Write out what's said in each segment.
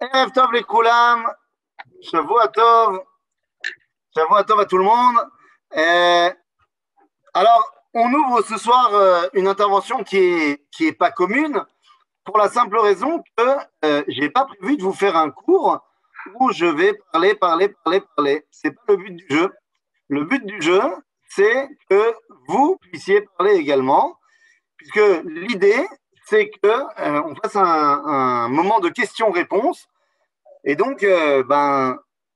Erev Tov les Koulam, Shavua Tov à tout le monde. Euh, alors, on ouvre ce soir une intervention qui est pas commune, pour la simple raison que j'ai pas prévu de vous faire un cours où je vais parler. C'est pas le but du jeu. Le but du jeu, c'est que vous puissiez parler également, puisque l'idée, c'est que on fasse un moment de questions-réponses. Et donc,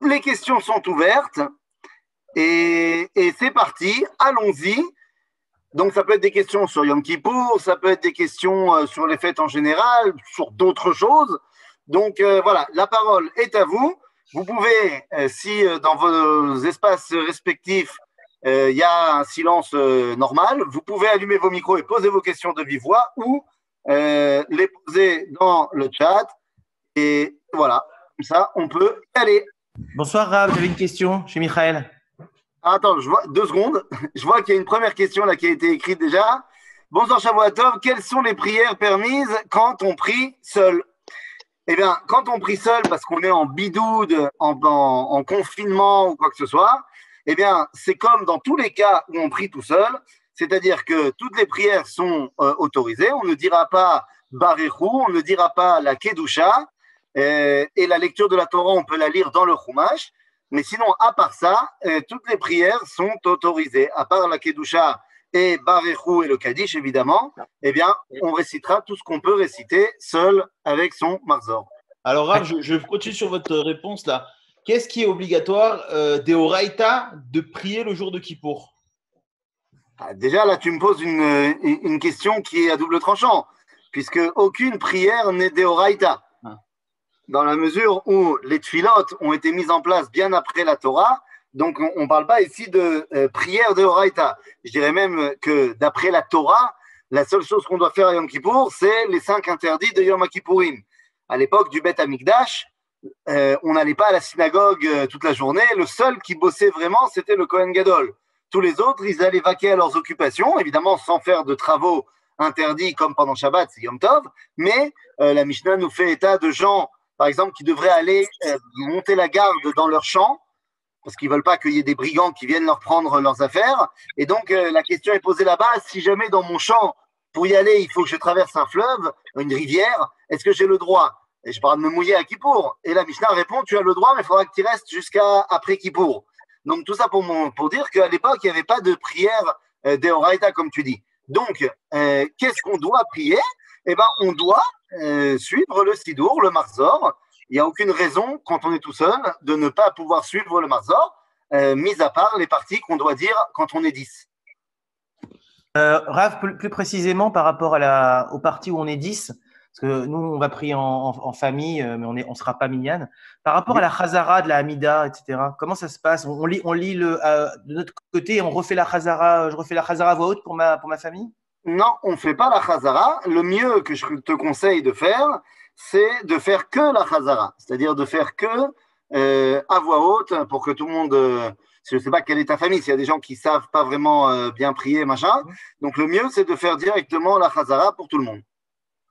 les questions sont ouvertes et c'est parti. Allons-y. Donc, ça peut être des questions sur Yom Kippour, ça peut être des questions sur les fêtes en général, sur d'autres choses. Donc, voilà, la parole est à vous. Vous pouvez, si dans vos espaces respectifs, il y a un silence normal, vous pouvez allumer vos micros et poser vos questions de vive voix ou les poser dans le chat. Et voilà, comme ça, on peut y aller. Bonsoir Rav, j'avais une question chez Michael. Attends, je vois, 2 secondes. Je vois qu'il y a une première question là qui a été écrite déjà. Bonsoir Shavuatov, quelles sont les prières permises quand on prie seul? Eh bien, quand on prie seul parce qu'on est en bidoude, en confinement ou quoi que ce soit, eh bien, c'est comme dans tous les cas où on prie tout seul, c'est-à-dire que toutes les prières sont autorisées. On ne dira pas Barechou, on ne dira pas la Kedusha, et la lecture de la Torah, on peut la lire dans le Chumash. Mais sinon, à part ça, toutes les prières sont autorisées. À part la Kedusha et Barechou et le Kaddish, évidemment, eh bien, on récitera tout ce qu'on peut réciter seul avec son Marzor. Alors, Rav, je continue sur votre réponse là. Qu'est-ce qui est obligatoire d'Eoraita de prier le jour de Kippour? Déjà, là, tu me poses une question qui est à double tranchant, puisque aucune prière n'est d'Eoraita. Dans la mesure où les tfilotes ont été mises en place bien après la Torah, donc on ne parle pas ici de prière de Horaïta. Je dirais même que d'après la Torah, la seule chose qu'on doit faire à Yom Kippour, c'est les 5 interdits de Yom Kippourim. À l'époque du Beth Amikdash, on n'allait pas à la synagogue toute la journée. Le seul qui bossait vraiment, c'était le Kohen Gadol. Tous les autres, ils allaient vaquer à leurs occupations, évidemment sans faire de travaux interdits comme pendant Shabbat, c'est Yom Tov, mais la Mishnah nous fait état de gens par exemple, qui devraient aller monter la garde dans leur champ, parce qu'ils ne veulent pas qu'il y ait des brigands qui viennent leur prendre leurs affaires. Et donc, la question est posée là-bas, si jamais dans mon champ, pour y aller, il faut que je traverse un fleuve, une rivière, est-ce que j'ai le droit? Et je parle de me mouiller à Kippour. Et la Mishnah répond, tu as le droit, mais il faudra que tu restes jusqu'à après Kippour. Donc, tout ça pour dire qu'à l'époque, il n'y avait pas de prière d'Eoraita, comme tu dis. Donc, qu'est-ce qu'on doit prier? Eh bien, on doit suivre le Sidour, le Marzor. Il n'y a aucune raison, quand on est tout seul, de ne pas pouvoir suivre le Marzor, mis à part les parties qu'on doit dire quand on est 10. Rav, plus précisément par rapport aux parties où on est 10, parce que nous, on va prier en famille, mais on ne sera pas minyan. Par rapport à la Chazara, de la Hamida, etc., comment ça se passe? On lit de notre côté et on refait la Chazara, je refais la Chazara à voix haute pour ma famille? Non, on ne fait pas la Chazara. Le mieux que je te conseille de faire, c'est de faire que la Chazara, c'est-à-dire de faire que à voix haute pour que tout le monde. Je ne sais pas quelle est ta famille, s'il y a des gens qui ne savent pas vraiment bien prier, machin. Donc le mieux, c'est de faire directement la Chazara pour tout le monde.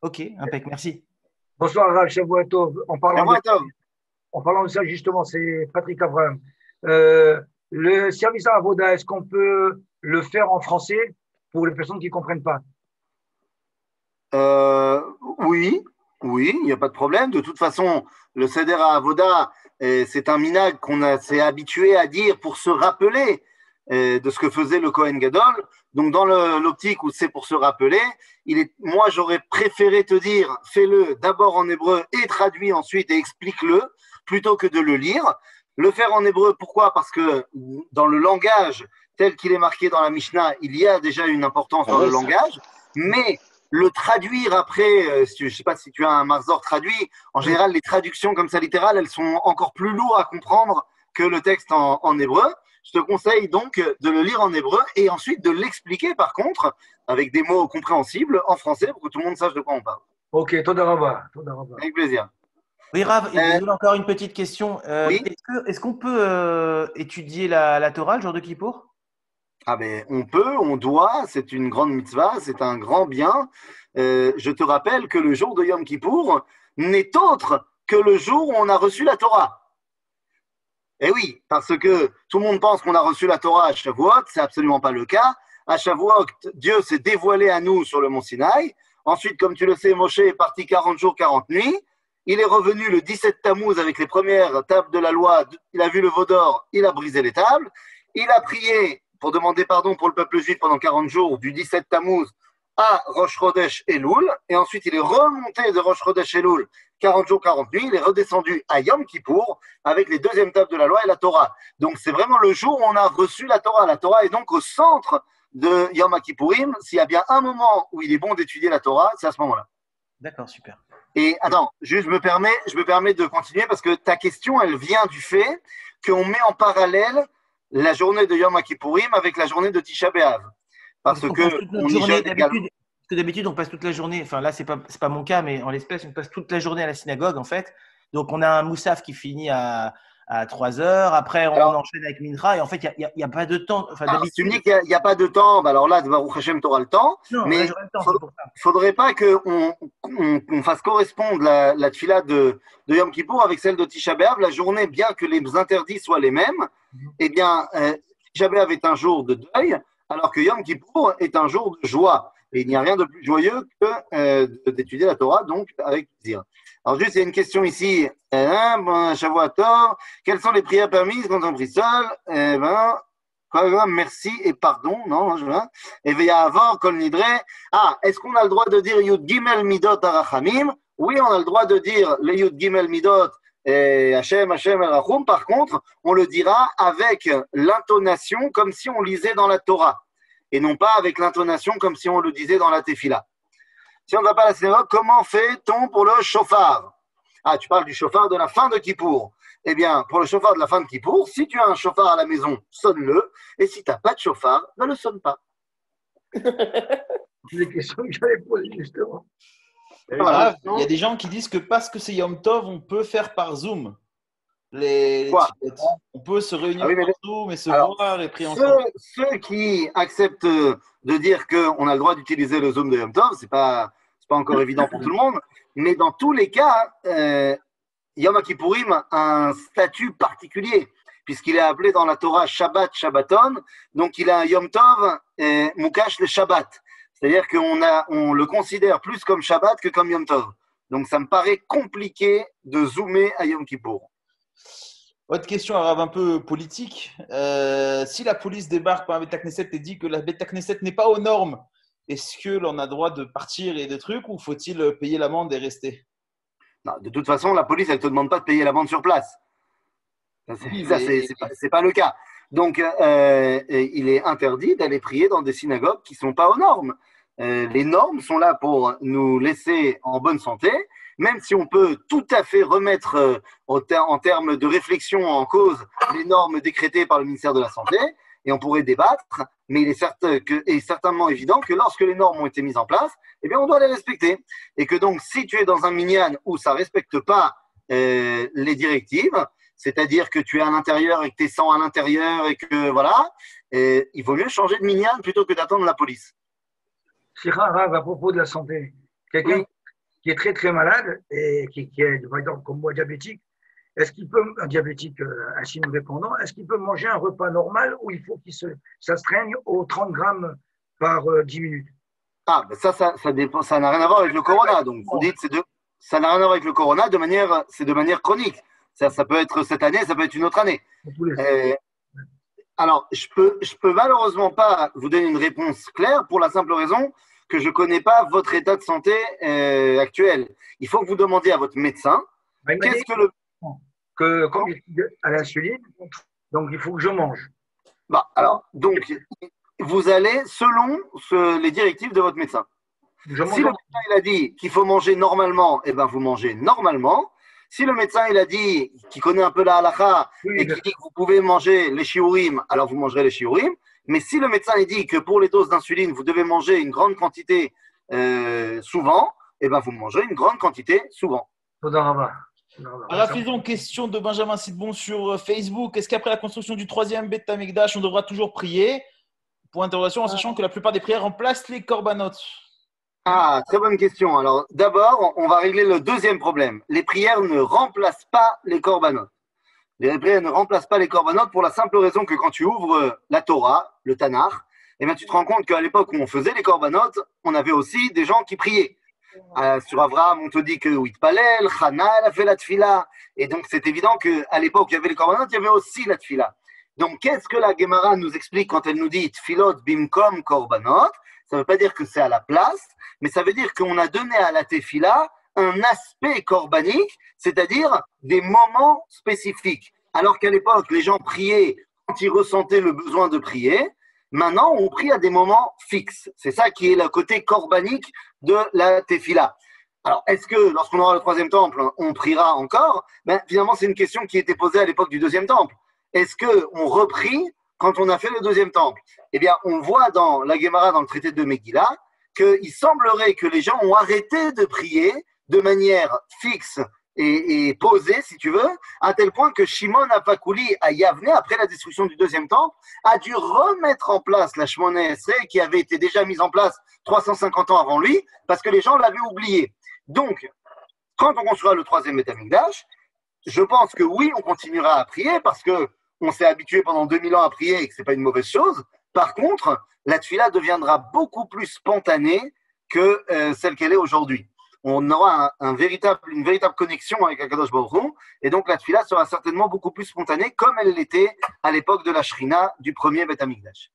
Ok, impec, merci. Bonsoir, Rav Shavuatov. En parlant Shavuatov. de ça, justement, c'est Patrick Abraham. Le service à Avoda, est-ce qu'on peut le faire en français pour les personnes qui ne comprennent pas? Oui, il n'y a pas de problème. De toute façon, le Seder à Avoda, c'est un minag qu'on s'est habitué à dire pour se rappeler de ce que faisait le Kohen Gadol. Donc, dans l'optique où c'est pour se rappeler, moi, j'aurais préféré te dire, fais-le d'abord en hébreu et traduis ensuite et explique-le, plutôt que de le lire. Le faire en hébreu, pourquoi? Parce que dans le langage tel qu'il est marqué dans la Mishnah, il y a déjà une importance dans le langage, mais le traduire après, je ne sais pas si tu as un Marzor traduit, en général, les traductions comme ça littérales, elles sont encore plus lourdes à comprendre que le texte en hébreu. Je te conseille donc de le lire en hébreu et ensuite de l'expliquer, par contre, avec des mots compréhensibles en français pour que tout le monde sache de quoi on parle. Ok, Toda Rabba. Avec plaisir. Oui, Rav, encore une petite question. Oui. Est-ce qu'on peut étudier la Torah le jour de Kippour? Ah ben, on peut, on doit, c'est une grande mitzvah, c'est un grand bien. Je te rappelle que le jour de Yom Kippour n'est autre que le jour où on a reçu la Torah. Eh oui, parce que tout le monde pense qu'on a reçu la Torah à Shavuot, c'est absolument pas le cas. À Shavuot, Dieu s'est dévoilé à nous sur le mont Sinaï. Ensuite, comme tu le sais, Moshe est parti 40 jours, 40 nuits. Il est revenu le 17 Tammuz avec les premières tables de la loi. Il a vu le veau d'or, il a brisé les tables. Il a prié pour demander pardon pour le peuple juif pendant 40 jours, du 17 Tammuz à Rosh Chodesh Elul. Et ensuite, il est remonté de Rosh Chodesh Elul 40 jours, 40 nuits. Il est redescendu à Yom Kippour avec les deuxièmes tables de la loi et la Torah. Donc, c'est vraiment le jour où on a reçu la Torah. La Torah est donc au centre de Yom Kippourim. S'il y a bien un moment où il est bon d'étudier la Torah, c'est à ce moment-là. D'accord, super. Et attends, juste je me permets de continuer parce que ta question, elle vient du fait qu'on met en parallèle la journée de Yom Kippourim avec la journée de Tisha B'Av. Parce que d'habitude, on passe toute la journée. Enfin, là, c'est pas mon cas, mais en l'espèce, on passe toute la journée à la synagogue, en fait. Donc, on a un moussaf qui finit à 3 heures. Après, on enchaîne avec Mincha. Et en fait, il n'y a pas de temps. Enfin, si tu me dis qu'il n'y a pas de temps, bah alors là, Baruch Hashem, tu auras le temps. Non, mais il ne faudrait pas qu'on fasse correspondre la tfila de Yom Kippour avec celle de Tisha B'Av. La journée, bien que les interdits soient les mêmes, eh bien, Tisha B'Av est un jour de deuil, alors que Yom Kippour est un jour de joie. Et il n'y a rien de plus joyeux que d'étudier la Torah, donc avec plaisir. Alors juste, il y a une question ici. Shavuot Tov. Quelles sont les prières permises quand on prie seul? Merci et pardon. Non, je vois. Et Ve'yahavor Kol Nidre. Est-ce qu'on a le droit de dire Yud Gimel Midot Arachamim? Oui, on a le droit de dire les Yud Gimel Midot Hashem Arachum. Par contre, on le dira avec l'intonation comme si on lisait dans la Torah. Et non pas avec l'intonation comme si on le disait dans la Tefila. Si on ne va pas à la synagogue, comment fait-on pour le chauffard? Tu parles du chauffard de la fin de Kippour. Eh bien, pour le chauffard de la fin de Kippour, si tu as un chauffard à la maison, sonne-le. Et si tu n'as pas de chauffard, ne le sonne pas. C'est des questions que j'avais posées justement. Voilà, il y a des gens qui disent que parce que c'est Yom Tov, on peut faire par Zoom. On peut se réunir par Zoom et se voir et prier ensemble. Ceux qui acceptent de dire qu'on a le droit d'utiliser le Zoom de Yom Tov, c'est pas encore évident pour tout le monde, mais dans tous les cas, Yom Kippourim a un statut particulier, puisqu'il est appelé dans la Torah Shabbat Shabbaton, donc il a un Yom Tov Mukash le Shabbat, c'est-à-dire qu'on le considère plus comme Shabbat que comme Yom Tov. Donc ça me paraît compliqué de zoomer à Yom Kippour. Autre question arabe un peu politique. Si la police débarque par la Beth Knesset et dit que la Beth Knesset n'est pas aux normes, est-ce que l'on a droit de partir et des trucs ou faut-il payer l'amende et rester? Non, de toute façon, la police, elle ne te demande pas de payer l'amende sur place. C'est pas le cas. Donc, il est interdit d'aller prier dans des synagogues qui ne sont pas aux normes. Les normes sont là pour nous laisser en bonne santé, même si on peut tout à fait remettre en termes de réflexion en cause les normes décrétées par le ministère de la Santé, et on pourrait débattre, mais il est certainement évident que lorsque les normes ont été mises en place, eh bien, on doit les respecter. Et que donc, si tu es dans un minyan où ça ne respecte pas les directives, c'est-à-dire que tu es à l'intérieur et que tu es sans à l'intérieur et que voilà, il vaut mieux changer de minyan plutôt que d'attendre la police. C'est rare, à propos de la santé. Quelqu'un qui est très très malade et qui est, par exemple, comme moi, diabétique, est-ce qu'il peut, un diabétique insulino-dépendant, est-ce qu'il peut manger un repas normal ou il faut qu'il s'astreigne aux 30 grammes par 10 minutes? Ben ça dépend, ça n'a rien à voir avec le corona. Donc, vous dites, ça n'a rien à voir avec le corona, c'est de manière chronique. Ça peut être cette année, ça peut être une autre année. Alors, je peux malheureusement pas vous donner une réponse claire pour la simple raison que je ne connais pas votre état de santé actuel. Il faut que vous demandiez à votre médecin qu'est-ce que comme il est à l'insuline, donc il faut que je mange. Donc, vous allez selon les directives de votre médecin. Si le médecin il a dit qu'il faut manger normalement, eh ben vous mangez normalement. Si le médecin il a dit qu'il connaît un peu la halakha et qu'il dit que vous pouvez manger les shiurim, alors vous mangerez les shiurim. Mais si le médecin il dit que pour les doses d'insuline, vous devez manger une grande quantité souvent, eh ben vous mangerez une grande quantité souvent. Rapidement, question de Benjamin Sidbon sur Facebook. Est-ce qu'après la construction du 3e Beth Amikdash, on devra toujours prier? Point d'interrogation, en sachant que la plupart des prières remplacent les korbanot. Ah, très bonne question. Alors, d'abord, on va régler le deuxième problème. Les prières ne remplacent pas les korbanot. Les prières ne remplacent pas les korbanot pour la simple raison que quand tu ouvres la Torah, le Tanakh, eh bien, tu te rends compte qu'à l'époque où on faisait les korbanot, on avait aussi des gens qui priaient. Sur Abraham, on te dit que Huitpalel, Chana, elle a fait la tfila. Et donc, c'est évident qu'à l'époque, il y avait les korbanot, il y avait aussi la tfila. Donc, qu'est-ce que la Gemara nous explique quand elle nous dit tfilot bimkom korbanot? Ça ne veut pas dire que c'est à la place, mais ça veut dire qu'on a donné à la tefila un aspect corbanique, c'est-à-dire des moments spécifiques. Alors qu'à l'époque, les gens priaient quand ils ressentaient le besoin de prier. Maintenant, on prie à des moments fixes. C'est ça qui est le côté corbanique de la tefila. Alors, est-ce que lorsqu'on aura le troisième temple, on priera encore? Finalement, c'est une question qui était posée à l'époque du deuxième temple. Est-ce qu'on reprie quand on a fait le deuxième temple? Eh bien, on voit dans la Gemara, dans le traité de Megillah, qu'il semblerait que les gens ont arrêté de prier de manière fixe et posée, si tu veux, à tel point que Shimon Apakouli à Yavne, après la destruction du deuxième temple, a dû remettre en place la Shmoneh Esrei qui avait été déjà mise en place 350 ans avant lui, parce que les gens l'avaient oublié. Donc, quand on construira le troisième Beth Amikdash, je pense que oui, on continuera à prier parce que on s'est habitué pendant 2000 ans à prier et que ce n'est pas une mauvaise chose. Par contre, la tefila deviendra beaucoup plus spontanée que celle qu'elle est aujourd'hui. On aura une véritable connexion avec Akadosh Baruch Hu, et donc la tefila sera certainement beaucoup plus spontanée comme elle l'était à l'époque de la Shrina du premier Beth Amikdash.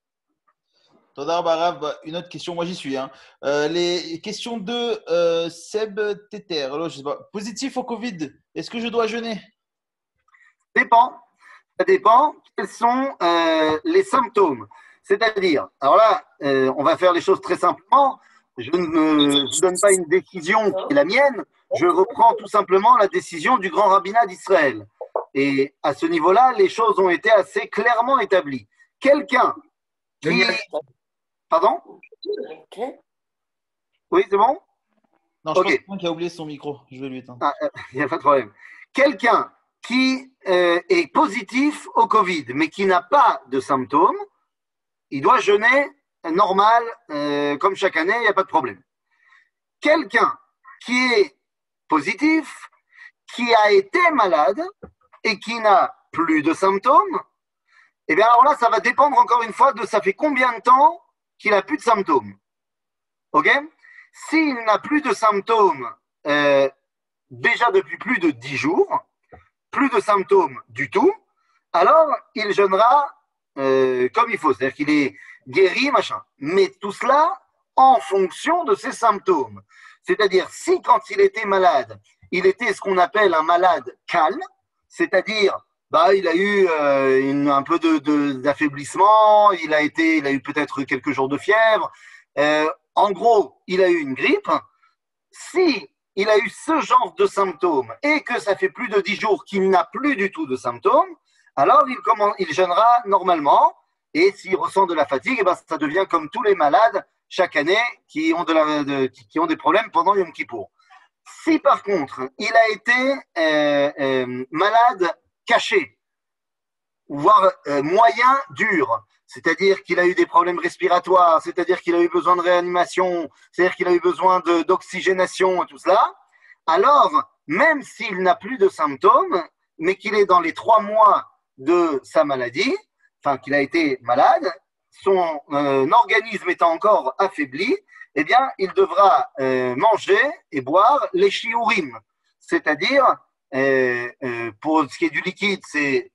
Todar Barav, une autre question, moi j'y suis. Les questions de Seb Teter. Alors, je sais pas. Positif au Covid, est-ce que je dois jeûner? Ça dépend quels sont les symptômes. C'est-à-dire, alors là, on va faire les choses très simplement. Je ne vous donne pas une décision qui est la mienne. Je reprends tout simplement la décision du grand rabbinat d'Israël. Et à ce niveau-là, les choses ont été assez clairement établies. Quelqu'un qui... Pardon? Oui, c'est bon? Non, je pense qu'il a oublié son micro. Je vais lui éteindre. Il n'y a pas de problème. Quelqu'un qui est positif au Covid, mais qui n'a pas de symptômes, il doit jeûner normal, comme chaque année, il n'y a pas de problème. Quelqu'un qui est positif, qui a été malade et qui n'a plus de symptômes, eh bien alors là, ça va dépendre encore une fois de ça fait combien de temps qu'il n'a plus de symptômes. Ok? S'il n'a plus de symptômes déjà depuis plus de 10 jours, plus de symptômes du tout, alors il jeûnera comme il faut, c'est-à-dire qu'il est guéri, machin. Mais tout cela en fonction de ses symptômes. C'est-à-dire, si quand il était malade, il était ce qu'on appelle un malade calme, c'est-à-dire, il a eu un peu d'affaiblissement, il a eu peut-être quelques jours de fièvre, en gros, il a eu une grippe. Si il a eu ce genre de symptômes et que ça fait plus de 10 jours qu'il n'a plus du tout de symptômes, alors il jeûnera normalement, et s'il ressent de la fatigue, ça devient comme tous les malades chaque année qui ont des problèmes pendant Yom Kippour. Si par contre, il a été malade caché, voire moyen dur, c'est-à-dire qu'il a eu des problèmes respiratoires, c'est-à-dire qu'il a eu besoin de réanimation, c'est-à-dire qu'il a eu besoin d'oxygénation et tout cela, alors, même s'il n'a plus de symptômes, mais qu'il est dans les 3 mois de sa maladie, enfin qu'il a été malade, son organisme étant encore affaibli, eh bien, il devra manger et boire les shiurim, c'est-à-dire, pour ce qui est du liquide, c'est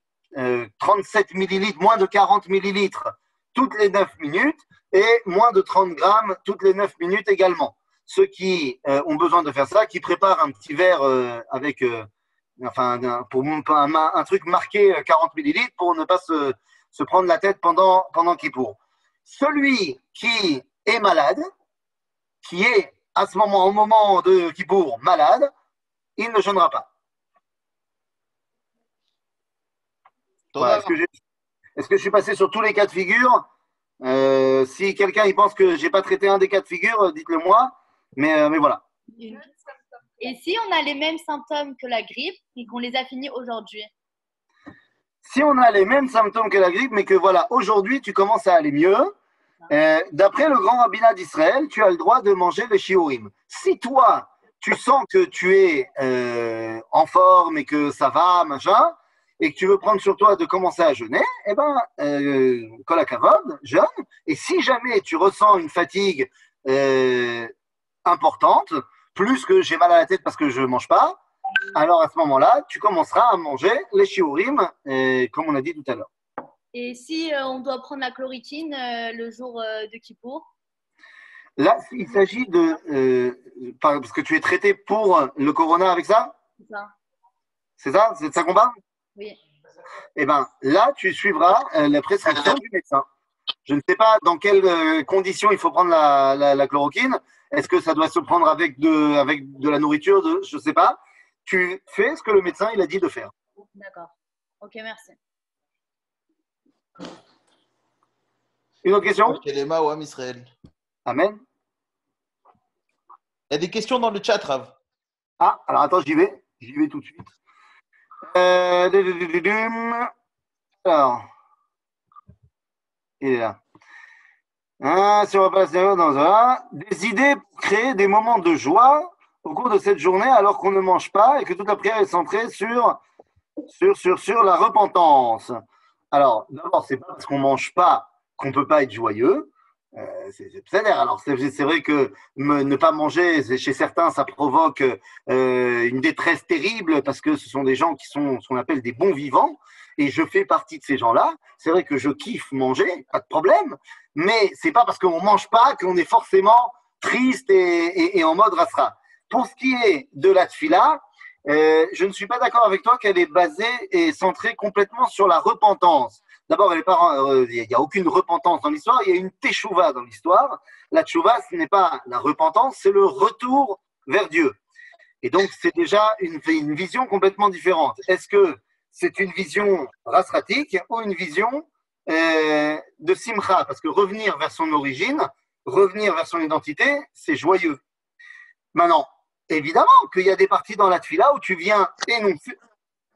37 millilitres, moins de 40 millilitres toutes les 9 minutes et moins de 30 grammes toutes les 9 minutes également. Ceux qui ont besoin de faire ça, qui préparent un petit verre avec pour un truc marqué 40 millilitres pour ne pas se prendre la tête pendant Kippour. Celui qui est malade, qui est au moment de Kippour malade, il ne jeûnera pas. Voilà, est-ce que je suis passé sur tous les cas de figure? Si quelqu'un il pense que je n'ai pas traité un des cas de figure, dites-le moi. Mais voilà. Et si on a les mêmes symptômes que la grippe et qu'on les a finis aujourd'hui? Si on a les mêmes symptômes que la grippe, mais que voilà, aujourd'hui tu commences à aller mieux, D'après le grand rabbinat d'Israël, tu as le droit de manger les shiurim. Si toi, tu sens que tu es en forme et que ça va, machin, et que tu veux prendre sur toi de commencer à jeûner, eh ben, kol hakavod, jeûne. Et si jamais tu ressens une fatigue importante, plus que j'ai mal à la tête parce que je ne mange pas, alors à ce moment-là, tu commenceras à manger les shiurim, comme on a dit tout à l'heure. Et si on doit prendre la chloroquine le jour de Kippour? Là, il s'agit de… parce que tu es traité pour le corona avec ça? C'est ça. C'est ça? C'est de ça qu'on parle? Oui. Eh bien, là, tu suivras la prescription du médecin. Je ne sais pas dans quelles conditions il faut prendre la chloroquine. Est-ce que ça doit se prendre avec de la nourriture? Je ne sais pas. Tu fais ce que le médecin il a dit de faire. D'accord. Ok, merci. Une autre question? Kelema ou Am Israël. Amen. Il y a des questions dans le chat, Rav. Ah, alors attends, j'y vais. J'y vais tout de suite. Alors, il est là. Si on va passer dans des idées pour créer des moments de joie au cours de cette journée alors qu'on ne mange pas et que toute la prière est centrée sur la repentance. Alors, d'abord, c'est pas parce qu'on ne mange pas qu'on ne peut pas être joyeux. C'est alors, c'est vrai que ne pas manger, chez certains, ça provoque une détresse terrible parce que ce sont des gens qui sont ce qu'on appelle des bons vivants. Et je fais partie de ces gens-là. C'est vrai que je kiffe manger, pas de problème. Mais c'est pas parce qu'on ne mange pas qu'on est forcément triste et en mode rasra. Pour ce qui est de la tfila, je ne suis pas d'accord avec toi qu'elle est basée et centrée complètement sur la repentance. D'abord, il n'y a aucune repentance dans l'histoire, il y a une teshuva dans l'histoire. La teshuva, ce n'est pas la repentance, c'est le retour vers Dieu. Et donc, c'est déjà une vision complètement différente. Est-ce que c'est une vision rasratique ou une vision de simcha? Parce que revenir vers son origine, revenir vers son identité, c'est joyeux. Maintenant, évidemment qu'il y a des parties dans la tfila où tu viens énoncer,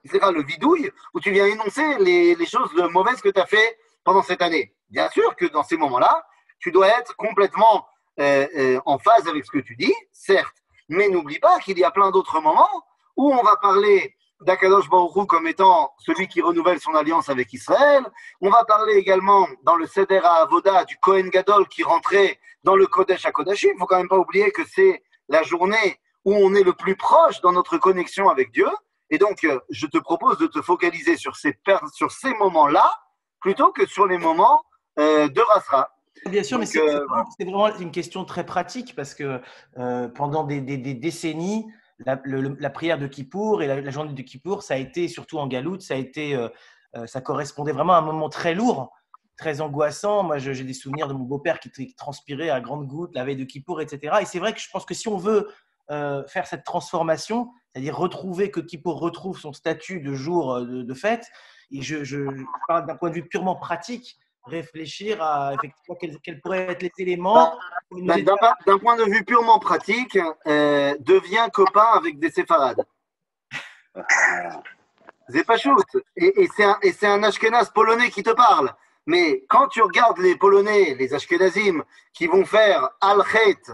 c'est le vidouille, où tu viens énoncer les choses mauvaises que tu as fait pendant cette année. Bien sûr que dans ces moments-là, tu dois être complètement en phase avec ce que tu dis, certes, mais n'oublie pas qu'il y a plein d'autres moments où on va parler d'Akadosh Baruch Hu comme étant celui qui renouvelle son alliance avec Israël. On va parler également dans le Seder HaAvoda du Kohen Gadol qui rentrait dans le Kodesh HaKodashim. Il ne faut quand même pas oublier que c'est la journée où on est le plus proche dans notre connexion avec Dieu. Et donc, je te propose de te focaliser sur ces moments-là plutôt que sur les moments de Rasra. Bien sûr, donc, mais c'est vraiment une question très pratique parce que pendant des décennies, la prière de Kippour et la journée de Kippour, ça a été, surtout en Galoute, ça correspondait vraiment à un moment très lourd, très angoissant. Moi, j'ai des souvenirs de mon beau-père qui transpirait à grandes gouttes la veille de Kippour, etc. Et c'est vrai que je pense que si on veut faire cette transformation, c'est-à-dire que Kippour retrouve son statut de jour de fête, et je parle d'un point de vue purement pratique, réfléchir à effectivement quels pourraient être les éléments. D'un point de vue purement pratique, deviens copain avec des séfarades. C'est pas shoot. Et c'est un Ashkénaz polonais qui te parle. Mais quand tu regardes les Polonais, les Ashkénazim, qui vont faire Al-Chet,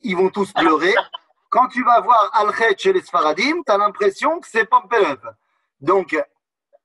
ils vont tous pleurer. Quand tu vas voir Al-Chet chez les Sfaradim, tu as l'impression que c'est Pompelov. Donc,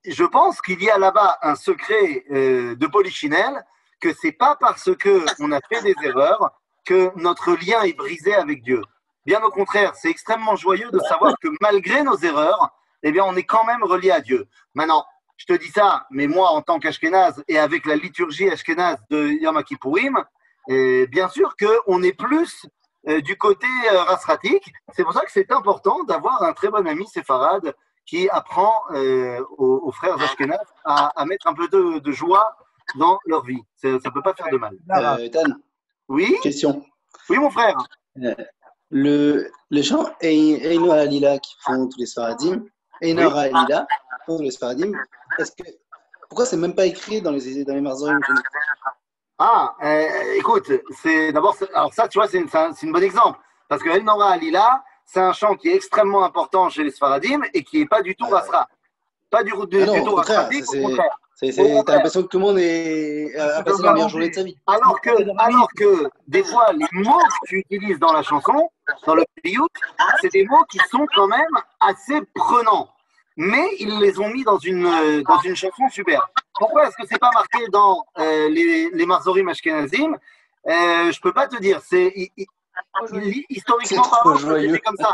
je pense qu'il y a là-bas un secret de polichinelle, que c'est pas parce qu'on a fait des erreurs que notre lien est brisé avec Dieu. Bien au contraire, c'est extrêmement joyeux de savoir que malgré nos erreurs, eh bien, on est quand même relié à Dieu. Maintenant, je te dis ça, mais moi, en tant qu'Ashkénaz et avec la liturgie Ashkénaz de Yom Kippourim, bien sûr qu'on est plus du côté rasratique. C'est pour ça que c'est important d'avoir un très bon ami séfarade qui apprend aux frères Ashkénaz à mettre un peu de joie dans leur vie. Ça ne peut pas faire de mal. Dan, oui? Question. Oui, mon frère. Les gens Eino Halila qui font tous les Sfaradim, Eino Halila qui font tous les Sfaradim, pourquoi c'est même pas écrit dans les Marzorim? Ah, écoute, alors ça, tu vois, c'est un bon exemple. Parce que El Nora Halila, c'est un chant qui est extrêmement important chez les Sfaradim et qui n'est pas du tout Rasra. pas du Ah non, tout au contraire, rattrapique, au contraire. t'as l'impression que tout le monde a passé la meilleure journée de sa vie. Alors que des fois, les mots que tu utilises dans la chanson, dans le piyut, c'est des mots qui sont quand même assez prenants. Mais ils les ont mis dans une chanson super. Pourquoi est-ce que c'est pas marqué dans les Marzorim Ashkenazim? Je peux pas te dire. Historiquement C'est trop parlant, joyeux. c'est comme ça.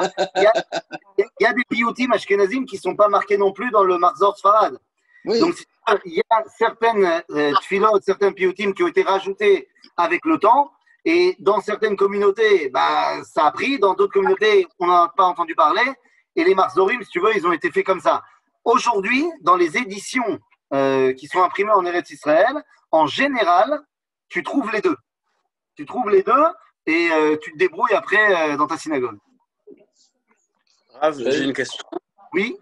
Il y a des piyutim Ashkenazim qui sont pas marqués non plus dans le Marzor Sfarad. Oui, Donc, il y a certaines tfilot, certains piyutim qui ont été rajoutés avec le temps. Et dans certaines communautés, bah, ça a pris. Dans d'autres communautés, on n'en a pas entendu parler. Et les marzorim, si tu veux, ils ont été faits comme ça. Aujourd'hui, dans les éditions qui sont imprimées en Eretz Israël, en général, tu trouves les deux. Tu trouves les deux et tu te débrouilles après dans ta synagogue. Rav, j'ai une question. Oui.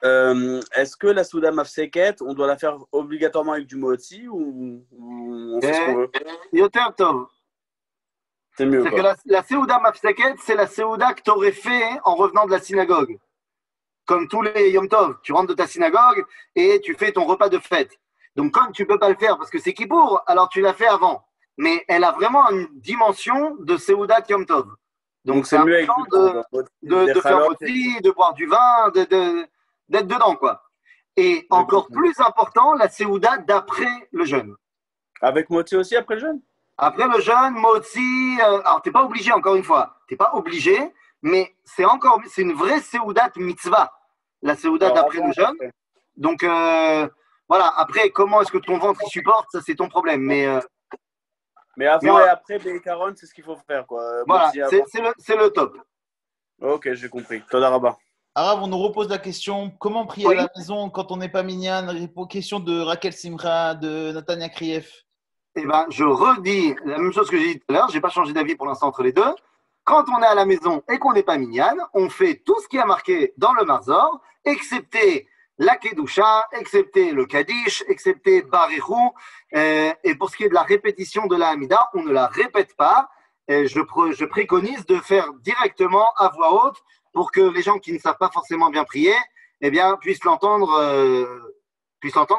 Est-ce que la Souda Mafseket, on doit la faire obligatoirement avec du motzi ou on fait ce qu'on veut? Yoter Tov. C'est mieux. C'est que la Seuda Mafseket, c'est la Seuda que tu aurais fait en revenant de la synagogue. Comme tous les Yom Tov, tu rentres de ta synagogue et tu fais ton repas de fête. Donc, comme tu ne peux pas le faire parce que c'est Kippour, alors tu l'as fait avant. Mais elle a vraiment une dimension de Seuda Yom Tov. Donc c'est mieux avec de faire aussi, de boire du vin, d'être dedans, quoi. Et encore plus important, la Seuda d'après le jeûne. Avec motzi aussi après le jeûne? Après le jeûne, motzi, alors t'es pas obligé, encore une fois, t'es pas obligé, mais c'est une vraie Seudat mitzvah, la Seudat d'après le jeûne. Donc voilà, après, comment est-ce que ton ventre y supporte, ça c'est ton problème. Mais avant et après, Bécaron, c'est ce qu'il faut faire, quoi. Voilà, c'est le top. Ok, j'ai compris. Toda Rabba. Arabe, on nous repose la question comment prier à la maison quand on n'est pas minyan? Question de Raquel Simra, de Natania Krief. Eh ben, je redis la même chose que j'ai dit tout à l'heure. Je n'ai pas changé d'avis pour l'instant entre les deux. Quand on est à la maison et qu'on n'est pas minyan, on fait tout ce qui a marqué dans le Marzor, excepté la Kedusha, excepté le Kaddish, excepté Barichou. Et pour ce qui est de la répétition de la Hamida, on ne la répète pas. Je préconise de faire directement à voix haute pour que les gens qui ne savent pas forcément bien prier, eh bien, puissent l'entendre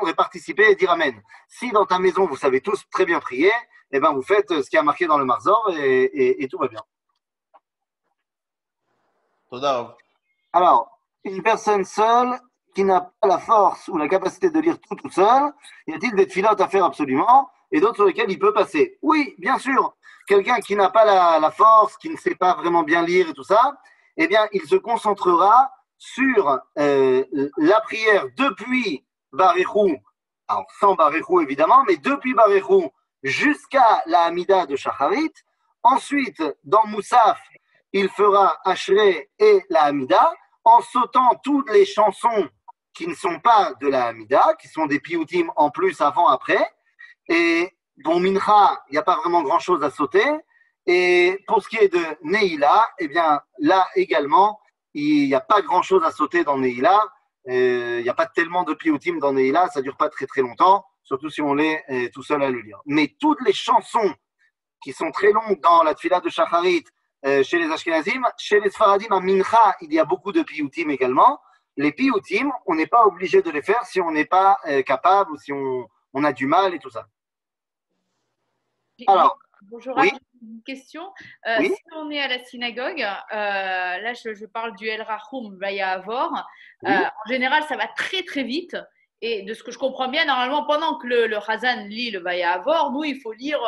et participer et dire Amen. Si dans ta maison, vous savez tous très bien prier, eh bien, vous faites ce qui a marqué dans le Marzor et tout va bien. Alors, une personne seule qui n'a pas la force ou la capacité de lire tout seul, y a-t-il des tfilotes à faire absolument et d'autres sur lesquels il peut passer? Oui, bien sûr. Quelqu'un qui n'a pas la force, qui ne sait pas vraiment bien lire et tout ça, eh bien, il se concentrera sur la prière depuis Barichou, alors sans Barichou évidemment, mais depuis Barichou jusqu'à la Hamida de Shacharit. Ensuite, dans Moussaf, il fera Ashrei et la Hamida, en sautant toutes les chansons qui ne sont pas de la Hamida, qui sont des piyutim en plus avant, après. Et pour Mincha, il n'y a pas vraiment grand-chose à sauter. Et pour ce qui est de Neila, eh bien là également, il n'y a pas grand-chose à sauter dans Neila. Il n'y a pas tellement de piyutim dans Neila, ça ne dure pas très très longtemps, surtout si on est tout seul à le lire. Mais toutes les chansons qui sont très longues dans la Tfila de Shacharit, chez les Ashkenazim, chez les Sfaradim, à Mincha, il y a beaucoup de piyutim également. Les piyutim, on n'est pas obligé de les faire si on n'est pas capable ou si on a du mal et tout ça. Alors, bonjour, oui. une question. Oui. Si on est à la synagogue, là je parle du El Rahum Vaya Avor, Oui. en général ça va très très vite. Et de ce que je comprends bien, normalement, pendant que le Hazan lit le Vaya Avor, nous, il faut lire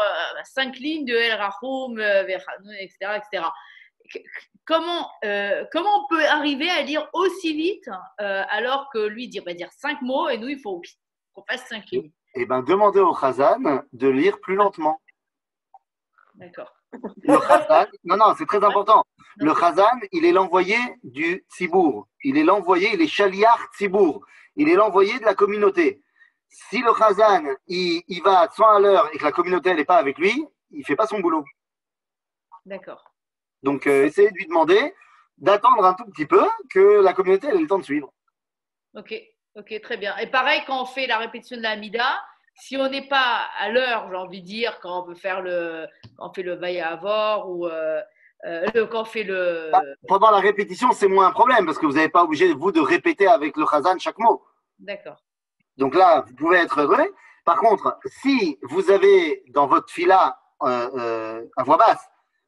5 lignes de El Rahum, etc., etc. Comment on peut arriver à lire aussi vite alors que lui va dire 5 mots et nous, il faut qu'on fasse 5 lignes? Eh bien, demandez au Hazan de lire plus lentement. D'accord. Le Hazan, non, c'est très important. Le Hazan, il est l'envoyé du Tzibour. Il est Shaliach Tzibour. Il est l'envoyé de la communauté. Si le Hazan, il va à 100 à l'heure et que la communauté n'est pas avec lui, il ne fait pas son boulot. D'accord. Donc, essayez de lui demander d'attendre un tout petit peu que la communauté ait le temps de suivre. Ok, très bien. Et pareil, quand on fait la répétition de la Hamida, si on n'est pas à l'heure, j'ai envie de dire, quand on fait le Vaya Avor ou quand on fait le… Pendant la répétition, c'est moins un problème parce que vous n'êtes pas obligé, vous, de répéter avec le Hazan chaque mot. D'accord. Donc là, vous pouvez être heureux. Par contre, si vous avez dans votre fila à voix basse,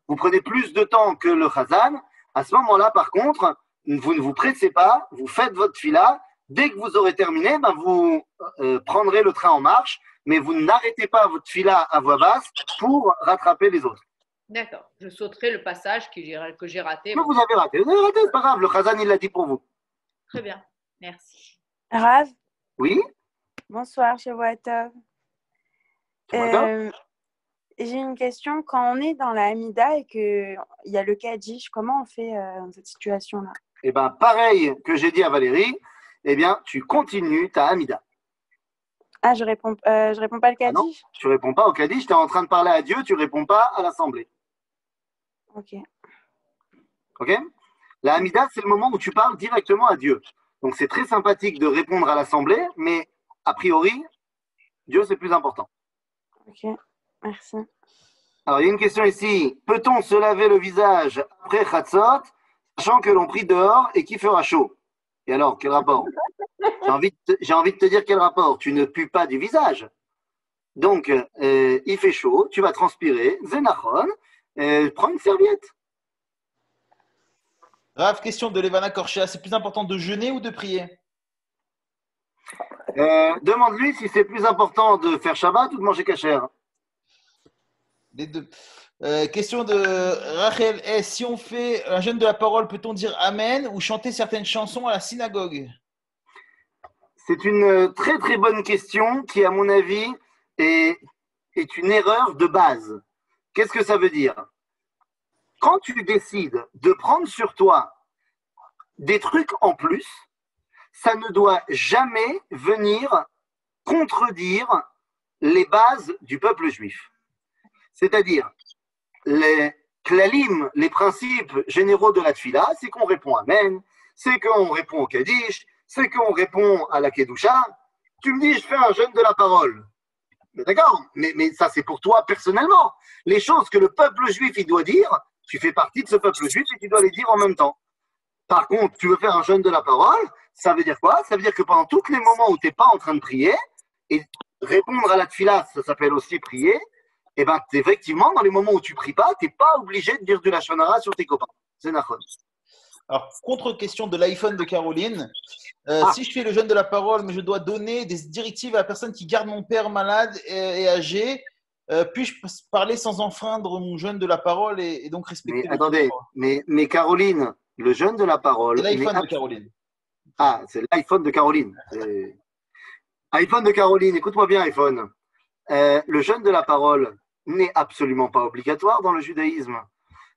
vous prenez plus de temps que le Chazan, à ce moment-là, par contre, vous ne vous pressez pas, vous faites votre fila. Dès que vous aurez terminé, ben vous prendrez le train en marche, mais vous n'arrêtez pas votre fila à voix basse pour rattraper les autres. D'accord. Je sauterai le passage que j'ai raté. Mais vous avez raté, c'est pas grave, le Chazan, il l'a dit pour vous. Très bien, merci. Rav, Oui, bonsoir, Shavua Tov. J'ai une question. Quand on est dans la Hamida et qu'il y a le Kaddish, comment on fait dans cette situation-là? et bien pareil que j'ai dit à Valérie, eh bien tu continues ta Hamida. Ah, je réponds pas le Ah non, Kaddish? tu réponds pas au Kaddish, tu es en train de parler à Dieu, tu réponds pas à l'Assemblée. Ok. Ok? La Hamida, c'est le moment où tu parles directement à Dieu. Donc c'est très sympathique de répondre à l'Assemblée, mais a priori, Dieu c'est plus important. Ok, merci. Alors il y a une question ici. Peut-on se laver le visage après Chatzot, sachant que l'on prie dehors et qu'il fera chaud? Et alors, quel rapport? J'ai envie de te dire quel rapport. Tu ne pues pas du visage. Donc, il fait chaud, tu vas transpirer, Zenachon, prends une serviette. Rav, question de Levana Korchia. C'est plus important de jeûner ou de prier? Demande-lui si c'est plus important de faire Shabbat ou de manger kasher. Les deux. Question de Rachel. Si on fait un jeûne de la parole, peut-on dire Amen ou chanter certaines chansons à la synagogue? C'est une très très bonne question qui, à mon avis, est une erreur de base. Qu'est-ce que ça veut dire? Quand tu décides de prendre sur toi des trucs en plus, ça ne doit jamais venir contredire les bases du peuple juif. C'est-à-dire, les klalim, les principes généraux de la tfila, c'est qu'on répond Amen, c'est qu'on répond au Kaddish, c'est qu'on répond à la Kedusha. Tu me dis, je fais un jeûne de la parole. Mais d'accord, mais ça c'est pour toi personnellement. Les choses que le peuple juif il doit dire, tu fais partie de ce peuple juif et tu dois les dire en même temps. Par contre, tu veux faire un jeûne de la parole, ça veut dire quoi? Ça veut dire que pendant tous les moments où tu n'es pas en train de prier, et répondre à la tfila, ça s'appelle aussi prier, et bien effectivement, dans les moments où tu ne pries pas, tu n'es pas obligé de dire du Lashon Hara sur tes copains. C'est nachon. Alors, contre-question de l'iPhone de Caroline. Si je fais le jeûne de la parole, mais je dois donner des directives à la personne qui garde mon père malade et âgé, puis-je parler sans enfreindre mon jeûne de la parole et donc respecter Mais attendez, mais Caroline, le jeûne de la parole. C'est l'iPhone de Caroline. Ah, c'est l'iPhone de Caroline. iPhone de Caroline, écoute-moi bien, iPhone. Le jeûne de la parole n'est absolument pas obligatoire dans le judaïsme,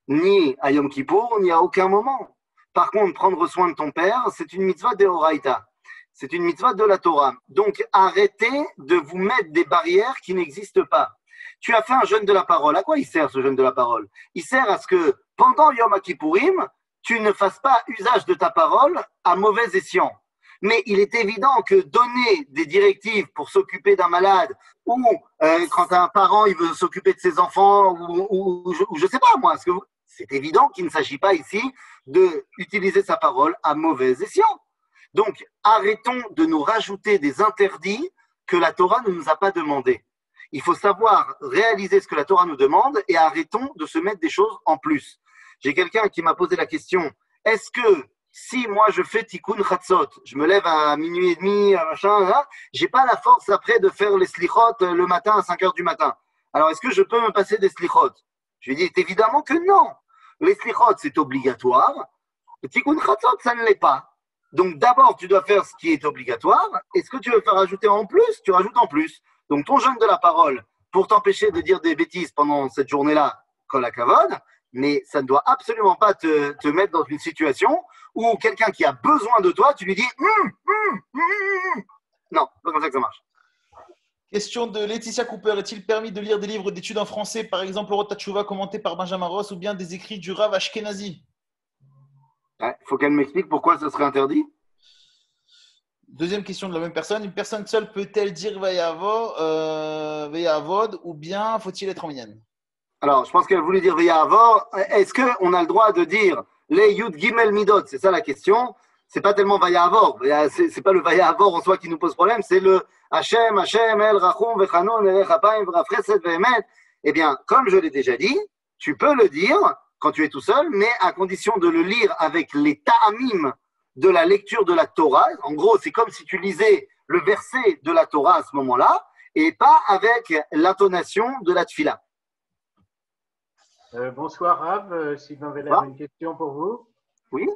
ni à Yom Kippour, ni à aucun moment. Par contre, prendre soin de ton père, c'est une mitzvah d'Eoraita. C'est une mitzvah de la Torah. Donc, arrêtez de vous mettre des barrières qui n'existent pas. Tu as fait un jeûne de la parole. À quoi il sert ce jeûne de la parole? Il sert à ce que pendant Yom Kippourim, tu ne fasses pas usage de ta parole à mauvais escient. Mais il est évident que donner des directives pour s'occuper d'un malade ou quand un parent il veut s'occuper de ses enfants ou je sais pas moi, c'est évident qu'il ne s'agit pas ici d'utiliser sa parole à mauvais escient. Donc, arrêtons de nous rajouter des interdits que la Torah ne nous a pas demandés. Il faut savoir réaliser ce que la Torah nous demande et arrêtons de se mettre des choses en plus. J'ai quelqu'un qui m'a posé la question, est-ce que si moi je fais Tikkun Chatzot, je me lève à minuit et demi, machin, là, j'ai pas la force après de faire les slichot le matin à 5 heures du matin. Alors est-ce que je peux me passer des slichot? Je lui ai dit évidemment que non. Les slichot c'est obligatoire, le Tikkun Chatzot ça ne l'est pas. Donc d'abord tu dois faire ce qui est obligatoire et ce que tu veux faire ajouter en plus, tu rajoutes en plus. Donc ton jeûne de la parole pour t'empêcher de dire des bêtises pendant cette journée-là, kol hakavod, mais ça ne doit absolument pas te mettre dans une situation où quelqu'un qui a besoin de toi, tu lui dis non, c'est pas comme ça que ça marche. Question de Laetitia Cooper. Est-il permis de lire des livres d'études en français, par exemple le Rota Tshuva commenté par Benjamin Ross ou bien des écrits du Rav Ashkenazi? Faut qu'elle m'explique pourquoi ça serait interdit. Deuxième question de la même personne. Une personne seule peut-elle dire Vayavod ou bien faut-il être en minyan? Alors, je pense qu'elle voulait dire Vayavod. Est-ce qu'on a le droit de dire les Yud Gimel Midot? C'est ça la question. c'est pas tellement Vayavor. C'est pas le Vayavor en soi qui nous pose problème, c'est le Hashem, El Rachum, Vechanon, El Chapayim, Vrafreset, Vehemet. Eh bien, comme je l'ai déjà dit, tu peux le dire quand tu es tout seul, mais à condition de le lire avec les ta'amim de la lecture de la Torah. En gros, c'est comme si tu lisais le verset de la Torah à ce moment-là, et pas avec l'intonation de la tfila. Bonsoir Rav, Sylvain Veller, une question pour vous. Oui.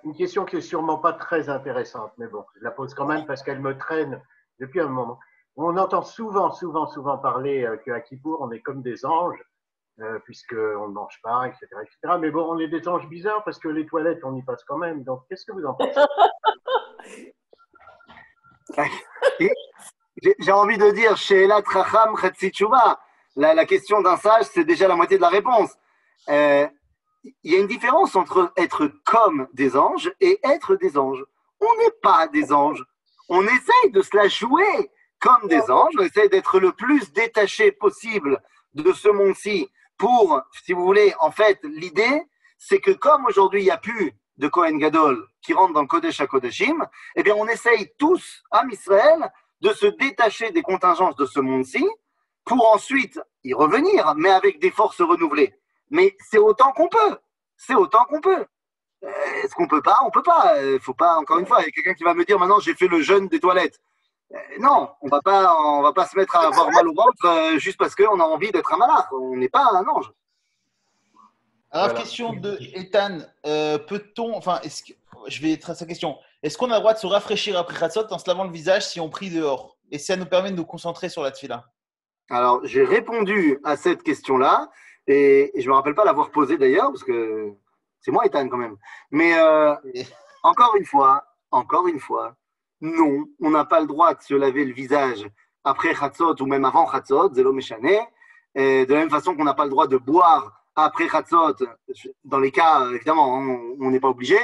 Une question qui est sûrement pas très intéressante, mais bon, je la pose quand même parce qu'elle me traîne depuis un moment. On entend souvent parler qu'à Kippour, on est comme des anges, puisqu'on ne mange pas, etc., etc. Mais bon, on est des anges bizarres parce que les toilettes, on y passe quand même. Donc, qu'est-ce que vous en pensez? J'ai envie de dire, She'elat Chacham Chetzi Tshuva, la question d'un sage, c'est déjà la moitié de la réponse. Il y a une différence entre être comme des anges et être des anges. On n'est pas des anges. On essaye de se la jouer comme des anges. On essaye d'être le plus détaché possible de ce monde-ci pour, si vous voulez, en fait, l'idée, c'est que comme aujourd'hui, il n'y a plus de Kohen Gadol qui rentre dans le Kodesh HaKodeshim, eh bien, on essaye tous, à Israël, de se détacher des contingences de ce monde-ci pour ensuite y revenir, mais avec des forces renouvelées. Mais c'est autant qu'on peut. C'est autant qu'on peut. Est-ce qu'on peut pas? On peut pas. Faut pas, encore une fois, il y a quelqu'un qui va me dire maintenant j'ai fait le jeûne des toilettes. Non, on va pas se mettre à avoir mal au ventre juste parce qu'on a envie d'être un malach. On n'est pas un ange. Alors, voilà. Question de Ethan, peut-on, je vais tracer sa question. Est-ce qu'on a le droit de se rafraîchir après Khatsot en se lavant le visage si on prie dehors? Et ça nous permet de nous concentrer sur la tefila? Alors, j'ai répondu à cette question-là et je ne me rappelle pas l'avoir posée d'ailleurs parce que c'est moi, Ethan, quand même. Mais encore une fois, non, on n'a pas le droit de se laver le visage après Khatsot ou même avant Khatsot, Zelo Meshane. De la même façon qu'on n'a pas le droit de boire après Khatsot, dans les cas, évidemment, on n'est pas obligé.